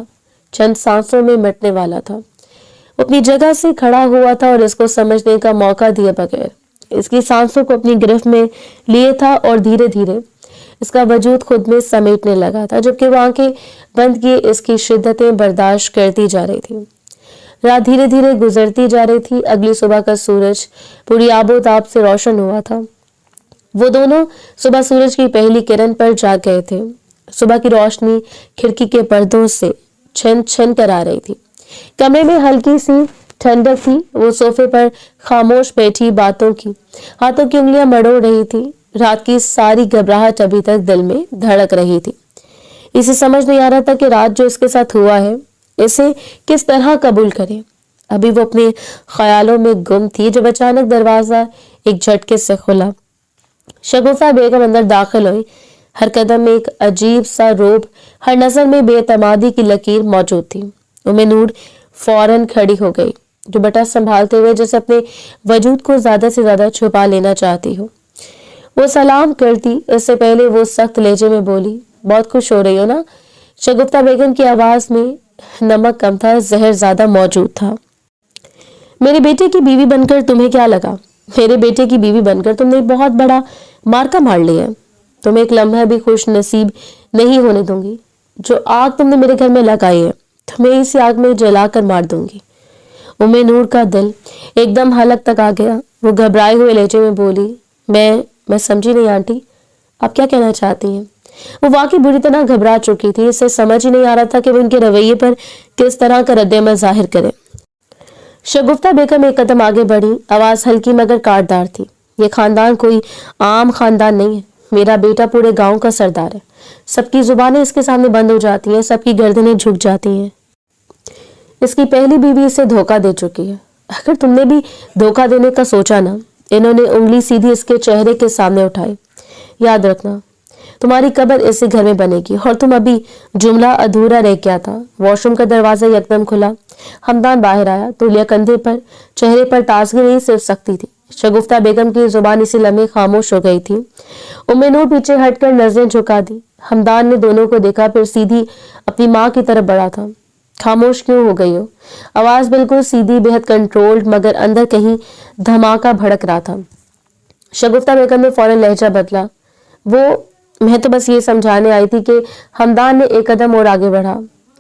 چند سانسوں میں مٹنے والا تھا۔ وہ اپنی جگہ سے کھڑا ہوا تھا اور اس کو سمجھنے کا موقع دیے بغیر اس کی سانسوں کو اپنی گرفت میں لیے تھا، اور دھیرے دھیرے اس کا وجود خود میں سمیٹنے لگا تھا، جبکہ وہ آنکھیں بند کیے اس کی شدتیں برداشت کرتی جا رہی تھی۔ رات دھیرے دھیرے گزرتی جا رہی تھی۔ اگلی صبح کا سورج پوری آب و تاب سے روشن ہوا تھا۔ وہ دونوں صبح سورج کی پہلی کرن پر جاگ گئے تھے۔ صبح کی روشنی کھڑکی کے پردوں سے چھن چھن کر آ رہی تھی۔ کمرے میں ہلکی سی ठंडक थी। वो सोफे पर खामोश बैठी बातों की हाथों की उंगलियां मरोड़ रही थी। रात की सारी घबराहट अभी तक दिल में धड़क रही थी। इसे समझ नहीं आ रहा था कि रात जो इसके साथ हुआ है इसे किस तरह कबूल करे। अभी वो अपने ख्यालों में गुम थी जब अचानक दरवाजा एक झटके से खुला। शगुफ्ता बेगम अंदर दाखिल हुई। हर कदम में एक अजीब सा रोब, हर नजर में बेतमादी की लकीर मौजूद थी। उम्मे नूर फौरन खड़ी हो गई, दुपट्टा संभालते हुए जैसे अपने वजूद को ज्यादा से ज्यादा छुपा लेना चाहती हो। वो सलाम करती इससे पहले वो सख्त लहजे में बोली, बहुत खुश हो रही हो ना? शगुफ्ता बेगम की आवाज में नमक कम था, जहर ज्यादा मौजूद था। मेरे बेटे की बीवी बनकर तुम्हें क्या लगा? मेरे बेटे की बीवी बनकर तुमने बहुत बड़ा मार्का मार लिया है। तुम्हें एक लम्हा भी खुश नसीब नहीं होने दूंगी। जो आग तुमने मेरे घर में लगाई है तुम्हें इसी आग में जलाकर मार दूंगी। उम्मे नूर का दिल एकदम हलक तक आ गया। वो घबराए हुए लहजे में बोली, मैं समझी नहीं आंटी, आप क्या कहना चाहती हैं? वो वाकई बुरी तरह घबरा चुकी थी। इसे समझ ही नहीं आ रहा था कि वो इनके रवैये पर किस तरह का रद्द-ए-अमल जाहिर करे। शगुफ्ता बेगम एक कदम आगे बढ़ी, आवाज हल्की मगर काटदार थी। ये खानदान कोई आम खानदान नहीं है। मेरा बेटा पूरे गांव का सरदार है। सबकी जुबानें इसके सामने बंद हो जाती हैं, सबकी गर्दनें झुक जाती हैं। इसकी पहली बीवी इसे धोखा दे चुकी है। अगर तुमने भी धोखा देने का सोचा ना। इन्होंने उंगली सीधी इसके चेहरे के सामने उठाई। याद रखना, तुम्हारी कब्र इसी घर में बनेगी। और तुम अभी जुमला अधूरा रह गया था। वॉशरूम का दरवाजा एकदम खुला। हमदान बाहर आया। तौलिया कंधे पर, चेहरे पर ताजगी नहीं सिर्फ सख्ती थी। शगुफ्ता बेगम की जुबान इसी लम्हे खामोश हो गई थी। उम्मे नूर पीछे हटकर नजरें झुका दी। हमदान ने दोनों को देखा, फिर सीधी अपनी माँ की तरफ बढ़ा था। खामोश क्यों हो गई हो? आवाज बिल्कुल सीधी, बेहद कंट्रोल्ड, मगर अंदर कहीं धमाका भड़क रहा था। शगुफ्ता बेगम ने फौरन लहजा बदला। मैं तो बस ये समझाने आई थी कि हमदान ने एक कदम और आगे बढ़ा।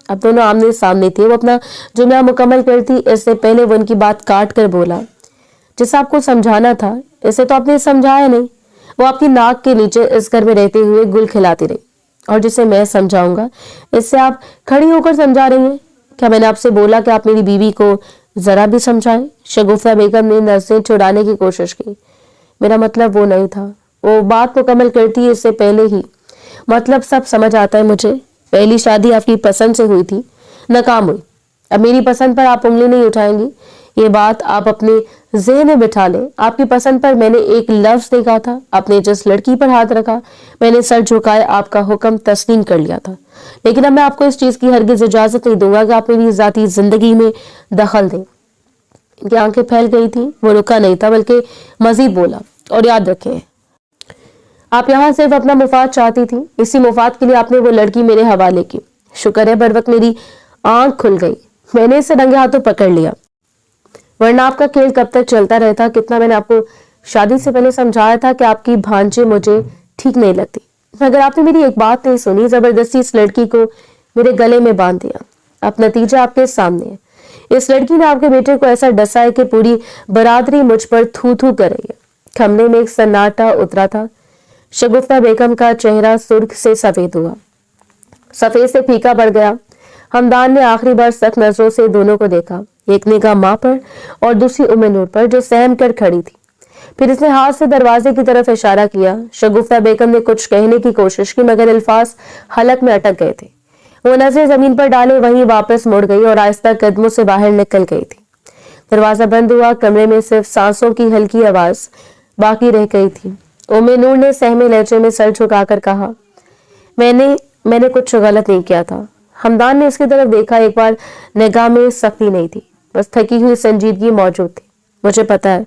अब दोनों आमने सामने थे। वो अपना जुमला मुकम्मल करती इससे पहले वो उनकी बात काट कर बोला, जिसे आपको समझाना था इसे तो आपने समझाया नहीं। वो आपकी नाक के नीचे इस घर में रहते हुए गुल खिलाती रही, और जिसे मैं समझाऊंगा इससे आप खड़ी होकर समझा रही हैं। क्या मैंने आपसे बोला कि आप मेरी बीवी को जरा भी समझाएं? शगुफ्ता बेगम ने नजरें चुराने की कोशिश की। मेरा मतलब वो नहीं था। वो बात मुकम्मल करती है इससे पहले ही, मतलब सब समझ आता है मुझे। पहली शादी आपकी पसंद से हुई थी, नाकाम हुई। अब मेरी पसंद पर आप उंगली नहीं उठाएंगी। ये बात आप अपने ज़हन में बिठा लें। आपकी पसंद पर मैंने एक लफ्ज देखा था, आपने जिस लड़की पर हाथ रखा मैंने सर झुकाए आपका हुक्म तस्लीम कर लिया था। लेकिन अब मैं आपको इस चीज की हरगिज इजाजत नहीं दूंगा कि आप मेरी जाती जिंदगी में दखल दें। इनकी आंखें फैल गई थी। वो रुका नहीं था बल्कि मजीद बोला, और याद रखें आप यहाँ सिर्फ अपना मुफाद चाहती थी। इसी मुफाद के लिए आपने वो लड़की मेरे हवाले की। शुक्र है बर वक्त मेरी आंख खुल गई, मैंने इसे रंगे हाथों पकड़ लिया, वरना आपका खेल कब तक चलता रहता। कितना मैंने आपको शादी से पहले समझाया था कि आपकी भांजे मुझे ठीक नहीं लगती, मगर आपने मेरी एक बात नहीं सुनी। जबरदस्ती इस लड़की को मेरे गले में बांध दिया। अब नतीजा आपके सामने है। इस लड़की ने आपके बेटे को ऐसा डसा है कि पूरी बरादरी मुझ पर थू थू कर रही है। कमरे में एक सन्नाटा उतरा था। शगुफ्ता बेगम का चेहरा सुर्ख से सफेद हुआ, सफेद से फीका पड़ गया। हमदान ने आखिरी बार सख्त नजरों से दोनों को देखा, एक निगाह माँ पर और दूसरी उम्मे नूर पर जो सहम कर खड़ी थी। फिर इसने हाथ से दरवाजे की तरफ इशारा किया। शगुफ्ता बेगम ने कुछ कहने की कोशिश की, मगर अल्फाज हलक में अटक गए थे। वो नजरें जमीन पर डाले वहीं वापस मुड़ गई और आहिस्ता कदमों से बाहर निकल गई थी। दरवाजा बंद हुआ। कमरे में सिर्फ सांसों की हल्की आवाज बाकी रह गई थी। उम्मे नूर ने सहमे लहजे में सर झुकाकर कहा, मैंने कुछ गलत नहीं किया था। हमदान ने इसकी तरफ देखा। एक बार निगाह में सख्ती नहीं थी, बस थकी हुई संजीदगी मौजूद थी। मुझे पता है,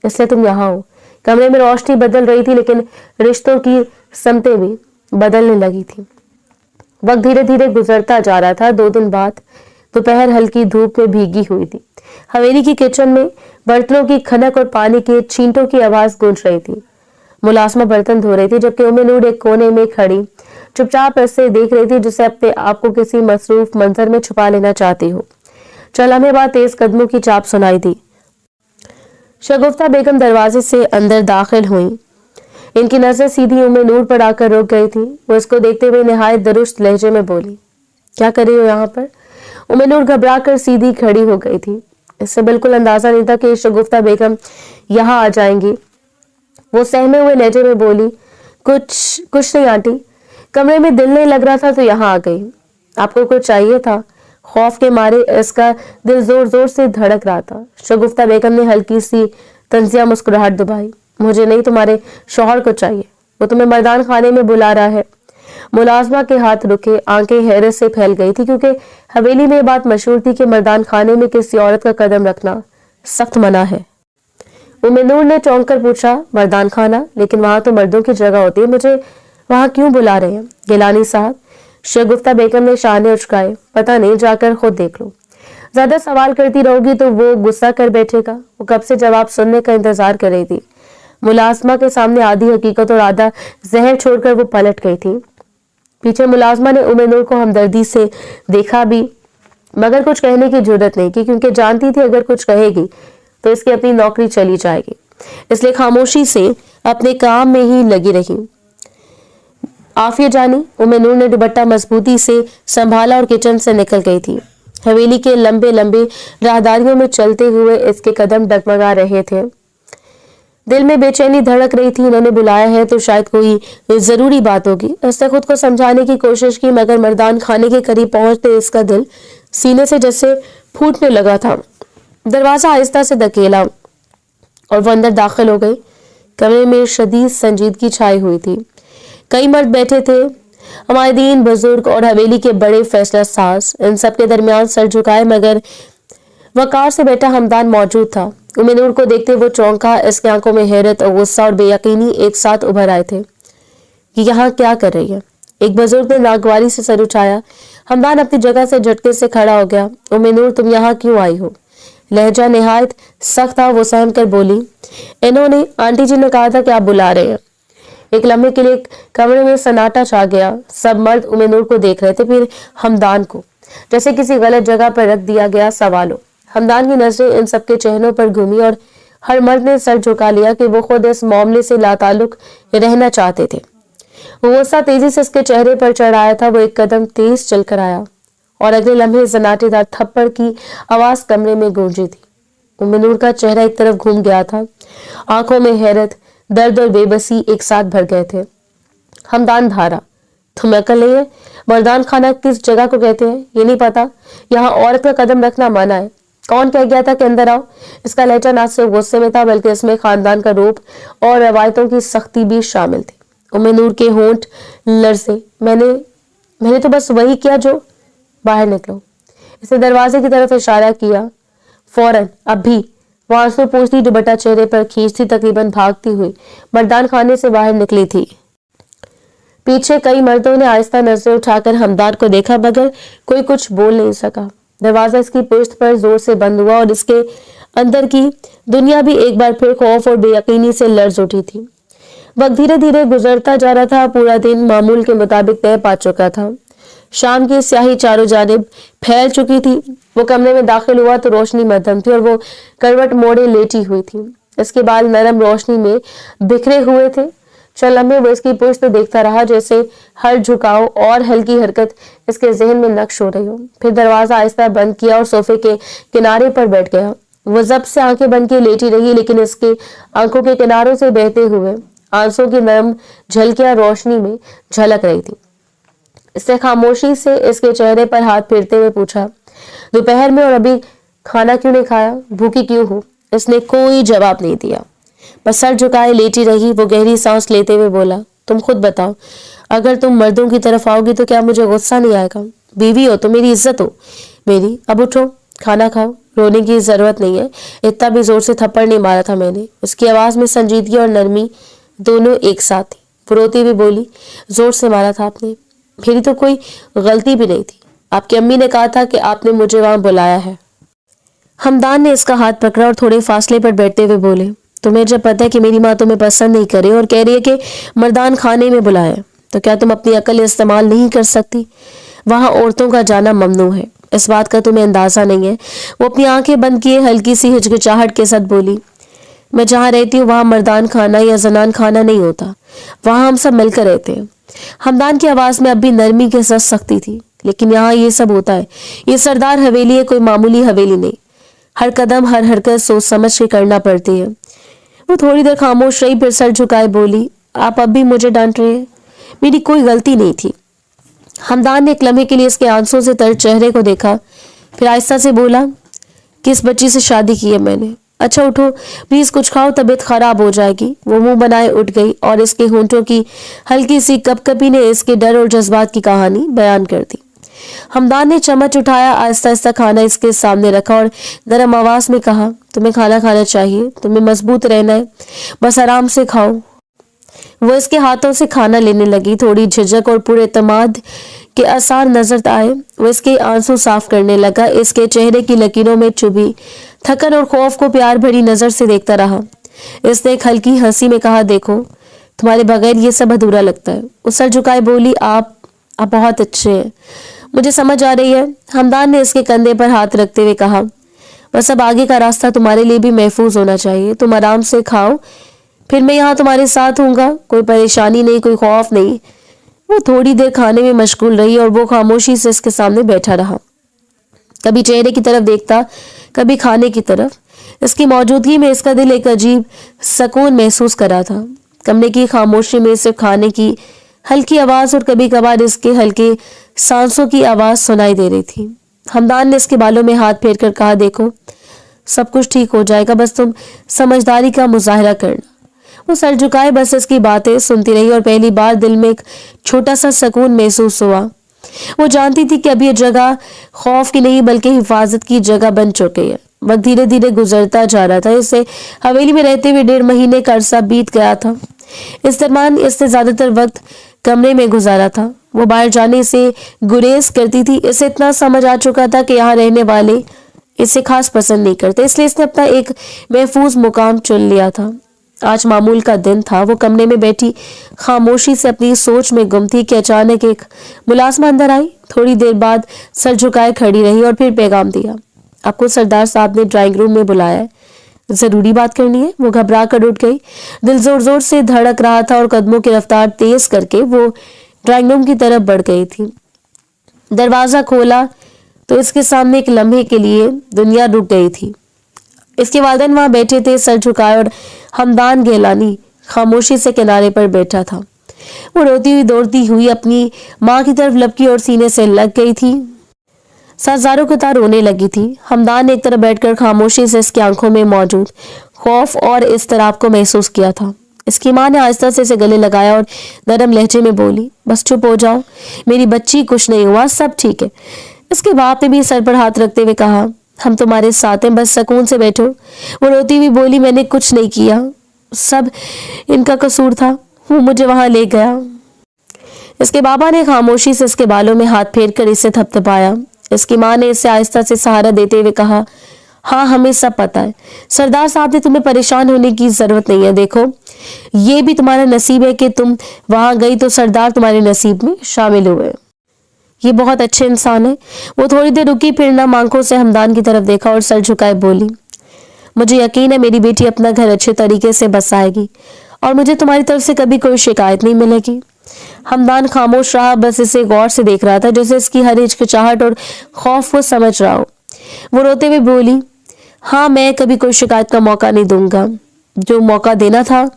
इसलिए तुम यहाँ हो। कमरे में रोशनी बदल रही थी, लेकिन रिश्तों की समतें भी बदलने लगी थी। वक्त धीरे धीरे गुजरता जा रहा था। 2 दिन बाद दोपहर हल्की धूप में भीगी हुई थी। हवेली की किचन में बर्तनों की खनक और पानी के छींटों की आवाज गूंज रही थी। मुलाजमा बर्तन धो रही थी, जबकि उम्मे नूर एक कोने में खड़ी चुपचाप ऐसे देख रही थी जिसे अपने आप को किसी मसरूफ मंजर में छुपा लेना चाहती हो। चल हमें बात तेज कदमों की चाप सुनाई दी। शगुफ्ता बेगम दरवाजे से अंदर दाखिल हुई। इनकी नजर सीधी उम्मे नूर पर आकर रुक गई थी। वो इसको देखते हुए निहायत दुरुस्त लहजे में बोली, क्या कर रही हो यहाँ पर? उम्मे नूर घबरा कर सीधी खड़ी हो गई थी। इससे बिल्कुल अंदाजा नहीं था कि शगुफ्ता बेगम यहाँ आ जाएंगी। वो सहमे हुए लहजे में बोली, कुछ नहीं आंटी, कमरे में दिल नहीं लग रहा था तो यहाँ आ गई। आपको कुछ चाहिए था? खौफ के मारे इसका दिल जोर जोर से धड़क रहा था। शगुफ्ता बेगम ने हल्की सी तंजिया मुस्कुराहट दबाई। मुझे नहीं, तुम्हारे शौहर को चाहिए, वो तुम्हें मर्दान खाने में बुला रहा है। मुलाजमा के हाथ रुके, आंखें हैरत से फैल गई थी, क्योंकि हवेली में ये बात मशहूर थी कि मर्दान खाने में किसी औरत का कदम रखना सख्त मना है। उम्मे नूर ने चौंक कर पूछा, मर्दान खाना? लेकिन वहां तो मर्दों की जगह होती है, मुझे वहां क्यों बुला रहे हैं गिलानी साहब? शगुफ्ता बेगम ने शाने उचकाए। पता नहीं, जाकर खुद देख लो। ज्यादा सवाल करती रहोगी तो वो गुस्सा कर बैठेगा। वो कब से जवाब सुनने का इंतजार कर रही थी। मुलाजमा के सामने आधी हकीकत और आधा जहर छोड़कर वो पलट गई थी। पीछे मुलाजमा ने उम्मे नूर को हमदर्दी से देखा भी, मगर कुछ कहने की जरूरत नहीं की, क्योंकि जानती थी अगर कुछ कहेगी तो इसकी अपनी नौकरी चली जाएगी। इसलिए खामोशी से अपने काम में ही लगी रही। आफिया जानी, उम्मे नूर ने दुपट्टा मजबूती से संभाला और किचन से निकल गई थी। हवेली के लंबे लंबे राहदारियों में चलते हुए इसके कदम डगमगा रहे थे। दिल में बेचैनी धड़क रही थी। इन्होंने बुलाया है तो शायद कोई जरूरी बात होगी। इसने खुद को समझाने की कोशिश की, मगर मर्दान खाने के करीब पहुंचते इसका दिल सीने से जैसे फूटने लगा था। दरवाजा आहिस्ता से धकेला और वो अंदर दाखिल हो गई। कमरे में शदीद संजीदगी छाई हुई थी। कई मर्द बैठे थे, हमारे दीन, बुजुर्ग और हवेली के बड़े फैसला साज। इन सब के दरमियान सर झुकाए मगर वकार से बैठा हमदान मौजूद था। उम्मे नूर को देखते वो चौंका। इसकी आंखों में हैरत और गुस्सा और बेयकीनी एक साथ उभर आए थे कि यहाँ क्या कर रही है। एक बुजुर्ग ने नागवारी से सर उठाया। हमदान अपनी जगह से झटके से खड़ा हो गया। उम्मे नूर, तुम यहाँ क्यों आई हो? लहजा निहायत सख्त था। वो सहम कर बोली, इन्होंने, आंटी जी ने कहा था कि आप बुला रहे हैं। एक लम्हे के लिए कमरे में सन्नाटा छा गया। सब मर्द उम्मे नूर को देख रहे थे, फिर हमदान को, जैसे किसी गलत जगह पर रख दिया गया सवालों। हमदान की नजरें इन सबके चेहरों पर घूमी और हर मर्द ने सर झुका लिया कि वो खुद इस मामले से लाताल्लुक रहना चाहते थे। वो गुस्सा तेजी से इसके चेहरे पर चढ़ाया था। वो एक कदम तेज चलकर आया और अगले लम्हे सन्नाटेदार थप्पड़ की आवाज कमरे में गूंजी थी। उम्मे नूर का चेहरा एक तरफ घूम गया था। आंखों में हैरत, दर्द और बेबसी एक साथ भर गए थे। हमदान धारा, तुम्हें अकल नहीं है? मर्दान खाना किस जगह को कहते हैं ये नहीं पता? यहाँ औरत का कदम रखना मना है। कौन कह गया था कि अंदर आओ? इसका लहजा ना सिर्फ गुस्से में था बल्कि इसमें खानदान का रूप और रवायतों की सख्ती भी शामिल थी। उम्मे नूर के होंठ लरसे। मैंने तो बस वही किया जो, बाहर निकलो। इसने दरवाजे की तरफ इशारा किया। फौरन, अभी। वो आंसू पोंछती दुपट्टा चेहरे पर खींचती तकरीबन भागती हुई मर्दान खाने से बाहर निकली थी। पीछे कई मर्दों ने आहिस्ता नजरें उठाकर हमदान को देखा, मगर कोई कुछ बोल नहीं सका। दरवाजा इसकी पुश्त पर जोर से बंद हुआ और इसके अंदर की दुनिया भी एक बार फिर खौफ और बेयकीनी से लर्ज उठी थी। वक्त धीरे धीरे गुजरता जा रहा था। पूरा दिन मामूल के मुताबिक तय पा चुका था। शाम की स्याही चारों जानिब फैल चुकी थी। वो कमरे में दाखिल हुआ तो रोशनी मध्यम थी और वो करवट मोड़े लेटी हुई थी। इसके बाल नरम रोशनी में बिखरे हुए थे। चल लम्हे वो इसकी पुश्त देखता रहा, जैसे हर झुकाव और हल्की हरकत इसके जहन में नक्श हो रही हो। फिर दरवाजा आहिस्ता बंद किया और सोफे के किनारे पर बैठ गया। वो जब से आंखें बंद की लेटी रही, लेकिन इसके आंखों के किनारों से बहते हुए आंसू की नरम झलकियां रोशनी में झलक रही थी। इसने खामोशी से इसके चेहरे पर हाथ फेरते हुए पूछा, दोपहर में और अभी खाना क्यों नहीं खाया? भूखी क्यों हो? इसने कोई जवाब नहीं दिया, बस सर झुकाए लेटी रही। वो गहरी सांस लेते हुए बोला, तुम खुद बताओ, अगर तुम मर्दों की तरफ आओगी तो क्या मुझे गुस्सा नहीं आएगा? बीवी हो तो मेरी इज्जत हो मेरी। अब उठो, खाना खाओ। रोने की जरूरत नहीं है। इतना भी जोर से थप्पड़ नहीं मारा था मैंने। उसकी आवाज में संजीदगी और नरमी दोनों एक साथ थी। वो रोती हुई बोली, जोर से मारा था आपने, मेरी तो कोई गलती भी नहीं थी। आपकी अम्मी ने कहा था कि आपने मुझे वहां बुलाया है। हमदान ने इसका हाथ पकड़ा और थोड़े फासले पर बैठते हुए बोले, तुम्हें जब पता है कि मेरी माँ तुम्हें पसंद नहीं करे और कह रही है कि मर्दान खाने में बुलाया, तो क्या तुम अपनी अकल इस्तेमाल नहीं कर सकती? वहां औरतों का जाना ममनू है, इस बात का तुम्हें अंदाजा नहीं है। वो अपनी आंखें बंद किए हल्की सी हिचकिचाहट के साथ बोली, मैं जहाँ रहती हूँ वहां मर्दान खाना या जनान खाना नहीं होता, वहां हम सब मिलकर रहते हैं। हमदान की आवाज में अब भी नरमी के साथ सख्ती थी। लेकिन यहाँ ये सब होता है। ये सरदार हवेली है, कोई मामूली हवेली नहीं। हर कदम हर हरकत सोच समझ के करना पड़ती है। वो थोड़ी देर खामोश रही, फिर सर झुकाए बोली, आप अब भी मुझे डांट रहे हैं? मेरी कोई गलती नहीं थी। हमदान ने एक लम्हे के लिए इसके आंसुओं से तर चेहरे को देखा, फिर आहिस्ता से बोला, किस बच्ची से शादी की है मैंने? अच्छा उठो प्लीज, कुछ खाओ, तबीयत खराब हो जाएगी। वो मुंह बनाए उठ गई और इसके होंठों की हल्की सी कपकपी ने इसके डर और जज्बात की कहानी बयान कर दी। हमदान ने चम्मच उठाया, आहिस्ता आहिस्ता खाना इसके सामने रखा और नरम आवाज में कहा, तुम्हें खाना खाना चाहिए, तुम्हें मजबूत रहना है, बस आराम से खाओ। वो इसके हाथों से खाना लेने लगी। थोड़ी झिझक और पूरे एतमाद के आसार नजर आए। वो इसके आंसू साफ करने लगा। इसके चेहरे की लकीरों में चुभी थकन और खौफ को प्यार भरी नजर से देखता रहा। इसने एक हल्की हंसी में कहा, देखो तुम्हारे बगैर ये सब अधूरा लगता है। वो सर झुकाए बोली, आप बहुत अच्छे हैं, मुझे समझ आ रही है। हमदान ने इसके कंधे पर हाथ रखते हुए कहा, बस अब आगे का रास्ता तुम्हारे लिए भी महफूज होना चाहिए। तुम आराम से खाओ, फिर मैं यहाँ तुम्हारे साथ हूँगा, कोई परेशानी नहीं, कोई खौफ नहीं। वो थोड़ी देर खाने में मशगूल रही और वो खामोशी से इसके सामने बैठा रहा, कभी चेहरे की तरफ देखता, कभी खाने की तरफ। इसकी मौजूदगी में इसका दिल एक अजीब सुकून महसूस कर रहा था। कमरे की खामोशी में सिर्फ खाने की हल्की आवाज और कभी कभार इसके हल्के सांसों की आवाज सुनाई दे रही थी। हमदान ने इसके बालों में हाथ फेर कर कहा, देखो सब कुछ ठीक हो जाएगा, बस तुम समझदारी का मुजाहरा करना। वो सर झुकाए बस इसकी बातें सुनती रही और पहली बार दिल में एक छोटा सा सुकून महसूस हुआ। वो जानती थी कि अब ये जगह खौफ की नहीं बल्कि हिफाजत की जगह बन चुकी है। वक्त धीरे धीरे गुजरता जा रहा था। इसे हवेली में रहते हुए 1.5 महीने का अरसा बीत गया था। इस दरमियान इसने ज्यादातर वक्त कमरे में गुजारा था। वो बाहर जाने से गुरेज करती थी। इसे इतना समझ आ चुका था कि यहाँ रहने वाले इसे खास पसंद नहीं करते, इसलिए इसने अपना एक महफूज मुकाम चुन लिया था। आज मामूल का दिन था। वो कमरे में बैठी खामोशी से अपनी सोच में गुम थी कि अचानक एक मुलाजमा अंदर आई। थोड़ी देर बाद सर झुकाए खड़ी रही और फिर पैगाम दिया, आपको सरदार साहब ने ड्राइंग रूम में बुलाया है, जरूरी बात करनी है। वो घबरा कर उठ गई। दिल जोर जोर से धड़क रहा था और कदमों की रफ्तार तेज करके वो ड्राइंग रूम की तरफ बढ़ गई थी। दरवाजा खोला तो इसके सामने एक लम्हे के लिए दुनिया रुक गई थी। इसके वालिदैन वहां बैठे थे, सर झुकाए, और हमदान गेलानी खामोशी से किनारे पर बैठा था। वो रोती हुई दौड़ती हुई अपनी माँ की तरफ लपकी और सीने से लग गई थी। साजारों के तार रोने लगी थी। हमदान ने एक तरफ बैठकर खामोशी से इसकी आंखों में मौजूद खौफ और इस्तराब को महसूस किया था। इसकी माँ ने आहिस्ता से इसे गले लगाया और नरम लहजे में बोली, बस चुप हो जाओ मेरी बच्ची, कुछ नहीं हुआ, सब ठीक है। इसके बाप ने भी सर पर हाथ रखते हुए कहा, हम तुम्हारे साथ हैं, बस सुकून से बैठो। वो रोती हुई बोली, मैंने कुछ नहीं किया, सब इनका कसूर था, वो मुझे वहां ले गया। इसके बाबा ने खामोशी से इसके बालों में हाथ फेर कर इसे थपथपाया। इसकी माँ ने इसे आहिस्ता से सहारा देते हुए कहा, हाँ हमें सब पता है, सरदार साहब ने तुम्हें परेशान होने की जरूरत नहीं है। देखो ये भी तुम्हारा नसीब है कि तुम वहां गई तो सरदार तुम्हारे नसीब में शामिल हुए। ये बहुत अच्छे इंसान है। वो थोड़ी देर रुकी, फिर नम आंखों से हमदान की तरफ देखा और सर झुकाए बोली, मुझे यकीन है मेरी बेटी अपना घर अच्छे तरीके से बसाएगी और मुझे तुम्हारी तरफ से कभी कोई शिकायत नहीं मिलेगी। हमदान खामोश रहा, बस इसे गौर से देख रहा था, जैसे इसकी हर हिचकिचाहट और खौफ को समझ रहा हो। वो रोते हुए बोली, हाँ मैं कभी कोई शिकायत का मौका नहीं दूंगा, जो मौका देना था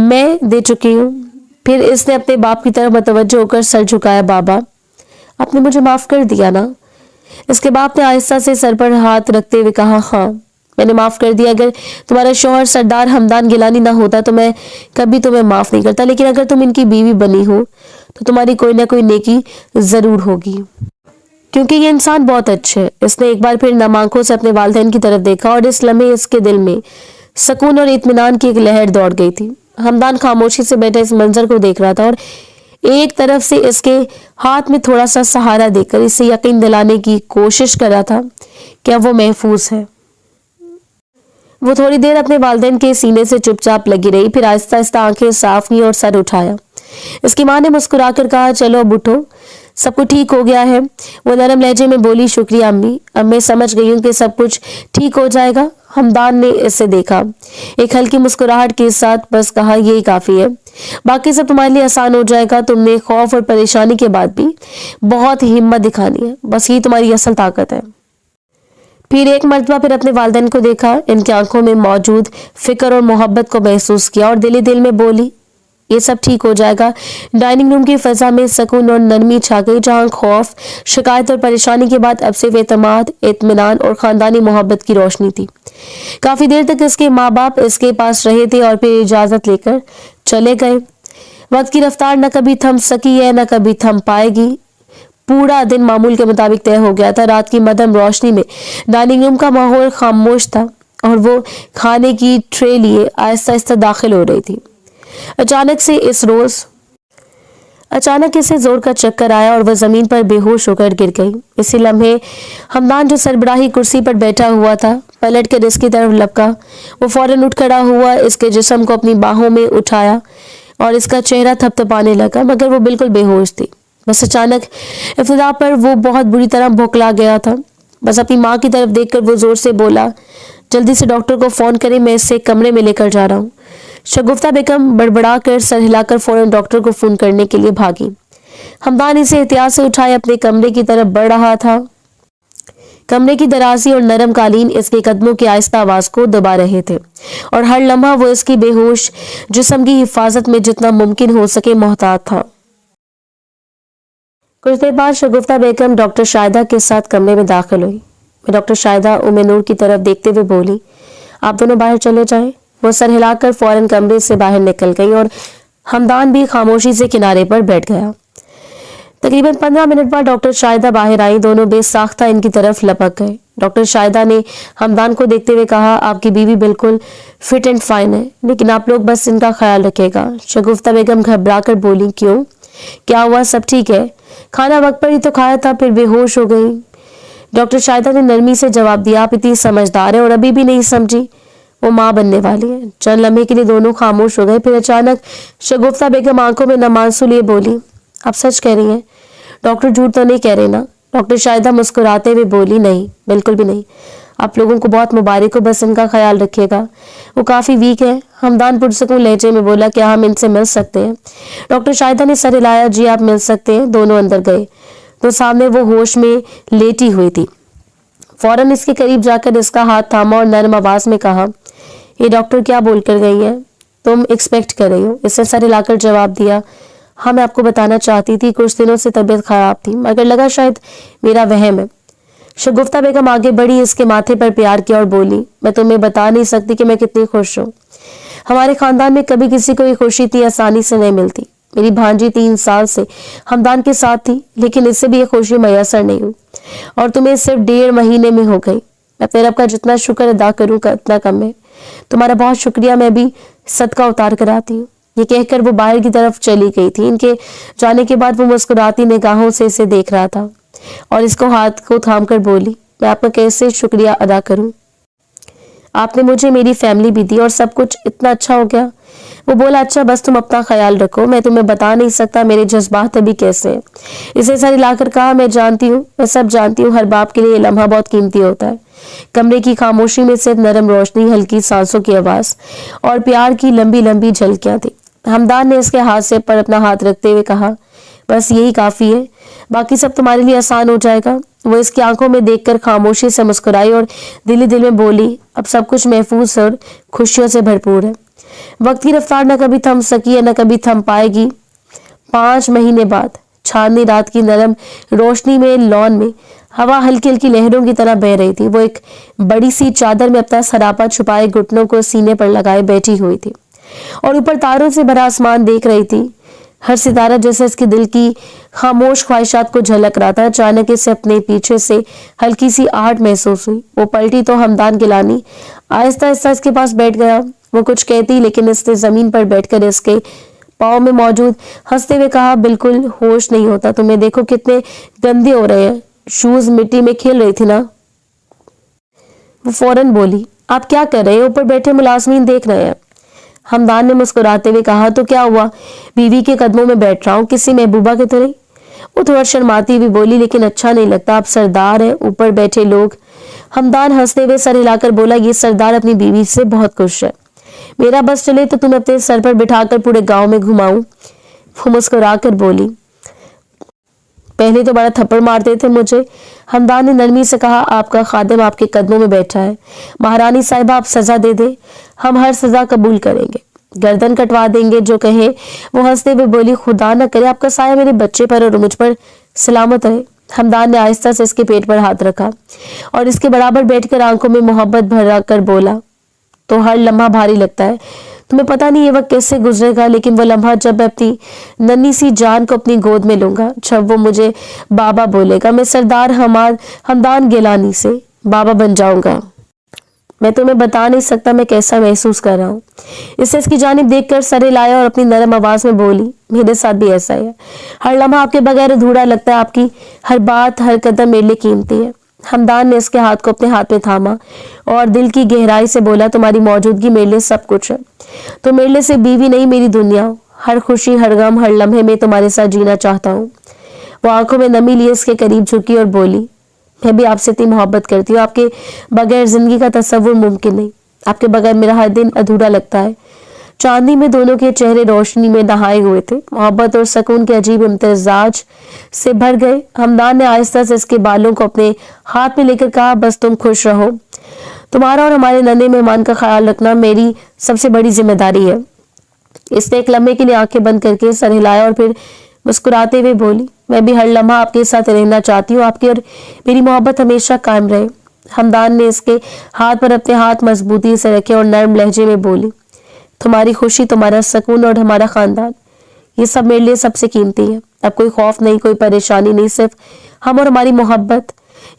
मैं दे चुकी हूँ। फिर इसने अपने बाप की तरफ मतवज्जो होकर सर झुकाया, बाबा आपने मुझे माफ कर दिया ना? इसके बाप ने आहिस्ता से सर पर हाथ रखते हुए कहा, हाँ मैंने माफ कर दिया। अगर तुम्हारा शौहर सरदार हमदान गिलानी ना होता तो मैं कभी तुम्हें माफ नहीं करता, लेकिन अगर तुम इनकी बीवी बनी हो तो तुम्हारी कोई ना कोई नेकी जरूर होगी, क्योंकि ये इंसान बहुत अच्छे है। इसने एक बार फिर नम आंखों से अपने वालिदैन की तरफ देखा और इस लम्हे इसके दिल में सुकून और इत्मीनान की एक लहर दौड़ गई थी। हमदान खामोशी से बैठा इस मंजर को देख रहा था और एक तरफ से इसके हाथ में थोड़ा सा सहारा देकर इसे यकीन दिलाने की कोशिश कर रहा था कि अब वो महफूज है। वो थोड़ी देर अपने वालिदैन के सीने से चुपचाप लगी रही, फिर आहिस्ता आहिस्ता आंखें साफ की और सर उठाया। इसकी माँ ने मुस्कुराकर कहा, चलो अब उठो, सब कुछ ठीक हो गया है। वो नरम लहजे में बोली, शुक्रिया अम्मी, अब मैं समझ गई हूँ कि सब कुछ ठीक हो जाएगा। हमदान ने इसे देखा, एक हल्की मुस्कुराहट के साथ बस कहा, यही काफी है, बाकी सब तुम्हारे लिए आसान हो जाएगा। तुमने खौफ और परेशानी के बाद भी बहुत हिम्मत दिखानी है, बस ये तुम्हारी असल ताकत है। फिर एक मर्तबा फिर अपने वालिदैन को देखा, इनकी आंखों में मौजूद फिक्र और मोहब्बत को महसूस किया और दिल ही दिल में बोली, ये सब ठीक हो जाएगा। डाइनिंग रूम की फजा में सुकून और नरमी छा गई, जहां खौफ, शिकायत और परेशानी के बाद अब सिर्फ एतमाद, इत्मीनान और खानदानी मोहब्बत की रोशनी थी। काफी देर तक इसके माँ बाप इसके पास रहे थे और फिर इजाजत लेकर चले गए। वक्त की रफ्तार न कभी थम सकी है न कभी थम पाएगी। पूरा दिन मामूल के मुताबिक तय हो गया था। रात की मध्यम रोशनी में डाइनिंग रूम का माहौल खामोश था और वो खाने की ट्रे लिए आहिस्ता आहिस्ता दाखिल हो रही थी। अचानक इसे जोर का चक्कर आया और वह जमीन पर बेहोश होकर गिर गई। इसी लम्हे हमदान जो सरबराही कुर्सी पर बैठा हुआ था पलट कर इसकी तरफ लपका। वो फौरन उठ खड़ा हुआ, इसके जिस्म को अपनी बाहों में उठाया और इसका चेहरा थपथपाने लगा, मगर वो बिल्कुल बेहोश थी। बस अचानक इब्तिदा पर वो बहुत बुरी तरह बौखला गया था। बस अपनी माँ की तरफ देखकर वो जोर से बोला, जल्दी से डॉक्टर को फोन करें, मैं इसे कमरे में लेकर जा रहा हूँ। शगुफ्ता बेगम बड़बड़ा कर सर हिलाकर फौरन डॉक्टर को फोन करने के लिए भागी। हमदान इसे एहतियात से उठाए अपने कमरे की तरफ बढ़ रहा था। कमरे की दराजी और नरम कालीन इसके कदमों की आहिस्ता आवाज को दबा रहे थे और हर लम्हा वो इसकी बेहोश जिस्म की हिफाजत में जितना मुमकिन हो सके मोहतात था। कुछ देर बाद शगुफ्ता बेगम डॉक्टर शाहिदा के साथ कमरे में दाखिल हुई। डॉक्टर शाहिदा उम्मे नूर की तरफ देखते हुए बोली, आप दोनों बाहर चले जाएं। वो सर हिलाकर फौरन कमरे से बाहर निकल गई और हमदान भी खामोशी से किनारे पर बैठ गया। तकरीबन 15 मिनट बाद डॉक्टर शाहिदा बाहर आई। दोनों बेसाख्ता इनकी तरफ लपक गए। डॉक्टर शाहिदा ने हमदान को देखते हुए कहा, आपकी बीवी बिल्कुल फिट एंड फाइन है, लेकिन आप लोग बस इनका ख्याल रखिएगा। शगुफ्ता बेगम घबरा कर बोली, क्यों, क्या हुआ, सब ठीक है? खाना वक्त पर ही तो खाया था, फिर बेहोश हो गई। डॉक्टर शाहिदा ने नरमी से जवाब दिया, आप इतनी समझदार है और अभी भी नहीं समझी, वो माँ बनने वाली है। चंद लम्हे के लिए दोनों खामोश हो गए। फिर अचानक शगुफ्ता बेगम आंखों में नम आंसू लिए बोली, आप सच कह रही हैं? डॉक्टर झूठ तो नहीं कह रहे ना? डॉक्टर शाहिदा मुस्कुराते हुए बोली, नहीं, बिल्कुल भी नहीं। आप लोगों को बहुत मुबारक हो, बस इनका ख्याल रखिएगा, वो काफ़ी वीक है। हमदान पुरसकून लहजे में बोला, क्या हम इनसे मिल सकते हैं? डॉक्टर शाहिदा ने सर हिलाया, जी आप मिल सकते हैं। दोनों अंदर गए तो सामने वो होश में लेटी हुई थी। फौरन इसके करीब जाकर इसका हाथ थामा और नरम आवाज में कहा, ये डॉक्टर क्या बोल कर गई है? तुम एक्सपेक्ट कर रही हो? इसने सर हिलाकर जवाब दिया, हाँ मैं आपको बताना चाहती थी, कुछ दिनों से तबीयत खराब थी, मगर लगा शायद मेरा वहम है। शगुफ्ता बेगम आगे बढ़ी, इसके माथे पर प्यार किया और बोली, मैं तुम्हें बता नहीं सकती कि मैं कितनी खुश हूँ। हमारे खानदान में कभी किसी को ये खुशी इतनी आसानी से नहीं मिलती। मेरी भांजी 3 साल से हमदान के साथ थी, लेकिन इससे भी ये खुशी मैसर नहीं हुई और तुम्हें सिर्फ 1.5 महीने में हो गई। मैं तेरे रब का जितना शुक्र अदा करूँ उतना कम है। तुम्हारा बहुत शुक्रिया, मैं भी सदका उतार कर आती हूँ। ये कहकर वो बाहर की तरफ चली गई थी। इनके जाने के बाद वो मुस्कुराती निगाहों से इसे देख रहा था और इसको हाथ को थाम कर बोली, मैं आपका कैसे शुक्रिया अदा करूं? आपने मुझे मेरी फैमिली भी दी और सब कुछ इतना अच्छा हो गया। वो बोला, अच्छा बस तुम अपना ख्याल रखो, मैं तुम्हें बता नहीं सकता मेरे जज्बात अभी कैसे हैं। इसे सर हिलाकर कहा, मैं जानती हूँ, मैं सब जानती हूँ, हर बाप के लिए ये लम्हा बहुत कीमती होता है। कमरे की खामोशी में सिर्फ नरम रोशनी, हल्की सांसों की आवाज और प्यार की लंबी लंबी झलकियां थी। हमदान ने इसके हाथ से पर अपना हाथ रखते हुए कहा, बस यही काफी है, बाकी सब तुम्हारे लिए आसान हो जाएगा। वो इसकी आंखों में देखकर खामोशी से मुस्कुराई और दिल ही दिल में बोली, अब सब कुछ महफूज और खुशियों से भरपूर है। वक्त की रफ्तार न कभी थम सकी है न कभी थम पाएगी। 5 महीने बाद चांदनी रात की नरम रोशनी में लॉन में हवा हल्की हल्की लहरों की तरह बह रही थी। वो एक बड़ी सी चादर में अपना सरापा छुपाए घुटनों को सीने पर लगाए बैठी हुई थी और ऊपर तारों से भरा आसमान देख रही थी। हर सितारा जैसे इसके दिल की खामोश ख्वाहिशात को झलक रहा था। अचानक इसे अपने पीछे से हल्की सी आहट महसूस हुई। वो पलटी तो हमदान गिलानी आहिस्ता आहिस्ता इसके पास बैठ गया। वो कुछ कहती, लेकिन इसने जमीन पर बैठकर इसके पाँव में मौजूद हंसते हुए कहा, बिल्कुल होश नहीं होता तुम्हें, देखो कितने गंदे हो रहे हैं, शूज मिट्टी में खेल रही थी ना। वो फौरन बोली, आप क्या कर रहे हैं? ऊपर बैठे मुलाजमीन देख रहे हैं। हमदान ने मुस्कुराते हुए कहा, तो क्या हुआ, बीवी के कदमों में बैठ रहा हूँ, किसी महबूबा की तरह। वो थोड़ा शर्माती हुई बोली, लेकिन अच्छा नहीं लगता, आप सरदार हैं, ऊपर बैठे लोग। हमदान हंसते हुए सर हिलाकर बोला, ये सरदार अपनी बीवी से बहुत खुश है, मेरा बस चले तो तुम अपने सर पर बिठाकर पूरे गांव में घुमाऊं। वो मुस्कुरा कर बोली, पहले तो बड़ा थप्पड़ मारते थे मुझे। हमदान ने नरमी से कहा, आपका खादिम आपके कदमों में बैठा है। महारानी साहिबा आप सजा दे दे, हम हर सजा कबूल करेंगे, गर्दन कटवा देंगे जो कहे। वो हंसते हुए बोली, खुदा न करे आपका साया मेरे बच्चे पर और मुझ पर सलामत रहे। हमदान ने आहिस्ता से इसके पेट पर हाथ रखा और इसके बराबर बैठकर आंखों में मोहब्बत भरा कर बोला, तो हर लम्हा भारी लगता है। तुम्हें पता नहीं ये वक्त कैसे गुजरेगा, लेकिन वो लम्हा जब मैं अपनी नन्ही सी जान को अपनी गोद में लूंगा, जब वो मुझे बाबा बोलेगा, मैं सरदार हमदान गिलानी से बाबा बन जाऊंगा। मैं तुम्हें बता नहीं सकता मैं कैसा महसूस कर रहा हूँ। इससे इसकी जानिब देखकर सर हिलाया और अपनी नरम आवाज में बोली, मेरे साथ भी ऐसा ही है। हर लम्हा आपके बगैर अधूरा लगता है, आपकी हर बात हर कदम मेरे लिए कीमती है। हमदान ने इसके हाथ को अपने हाथ में थामा और दिल की गहराई से बोला, तुम्हारी मौजूदगी मेरे लिए सब कुछ है। तो मेरे लिए सिर्फ बीवी नहीं, मेरी दुनिया। हर खुशी हर गम हर लम्हे में तुम्हारे साथ जीना चाहता हूँ। वो आंखों में नमी लिए इसके करीब झुकी और बोली, मैं भी आपसे इतनी मोहब्बत करती हूँ, आपके बगैर जिंदगी का तस्वुर मुमकिन नहीं। आपके बगैर मेरा हर दिन अधूरा लगता है। चांदनी में दोनों के चेहरे रोशनी में नहाए हुए थे, मोहब्बत और सुकून के अजीब इम्तिजाज से भर गए। हमदान ने आहिस्ता से इसके बालों को अपने हाथ में लेकर कहा, बस तुम खुश रहो। तुम्हारा और हमारे नन्हे मेहमान का ख्याल रखना मेरी सबसे बड़ी जिम्मेदारी है। इसने एक लम्हे के लिए आंखें बंद करके सर हिलाया और फिर मुस्कुराते हुए बोली, मैं भी हर लम्हा आपके साथ रहना चाहती हूँ, आपकी और मेरी मोहब्बत हमेशा कायम रहे। हमदान ने इसके हाथ पर अपने हाथ मजबूती से रखे और नरम लहजे में बोली, तुम्हारी खुशी तुम्हारा सुकून और हमारा खानदान, ये सब मेरे लिए सबसे कीमती है। अब कोई खौफ नहीं, कोई परेशानी नहीं, सिर्फ हम और हमारी मोहब्बत।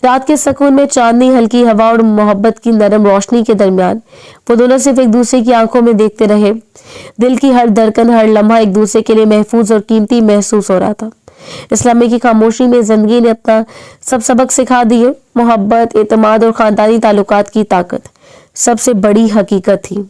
रात के सुकून में चांदनी हल्की हवा और मोहब्बत की नरम रोशनी के दरमियान वो दोनों सिर्फ एक दूसरे की आंखों में देखते रहे। दिल की हर धड़कन हर लम्हा एक दूसरे के लिए महफूज और कीमती महसूस हो रहा था। इस लम्हे की खामोशी में जिंदगी ने अपना सब सबक सिखा दिए। मोहब्बत, एतमाद और खानदानी ताल्लुकात की ताकत सबसे बड़ी हकीकत थी।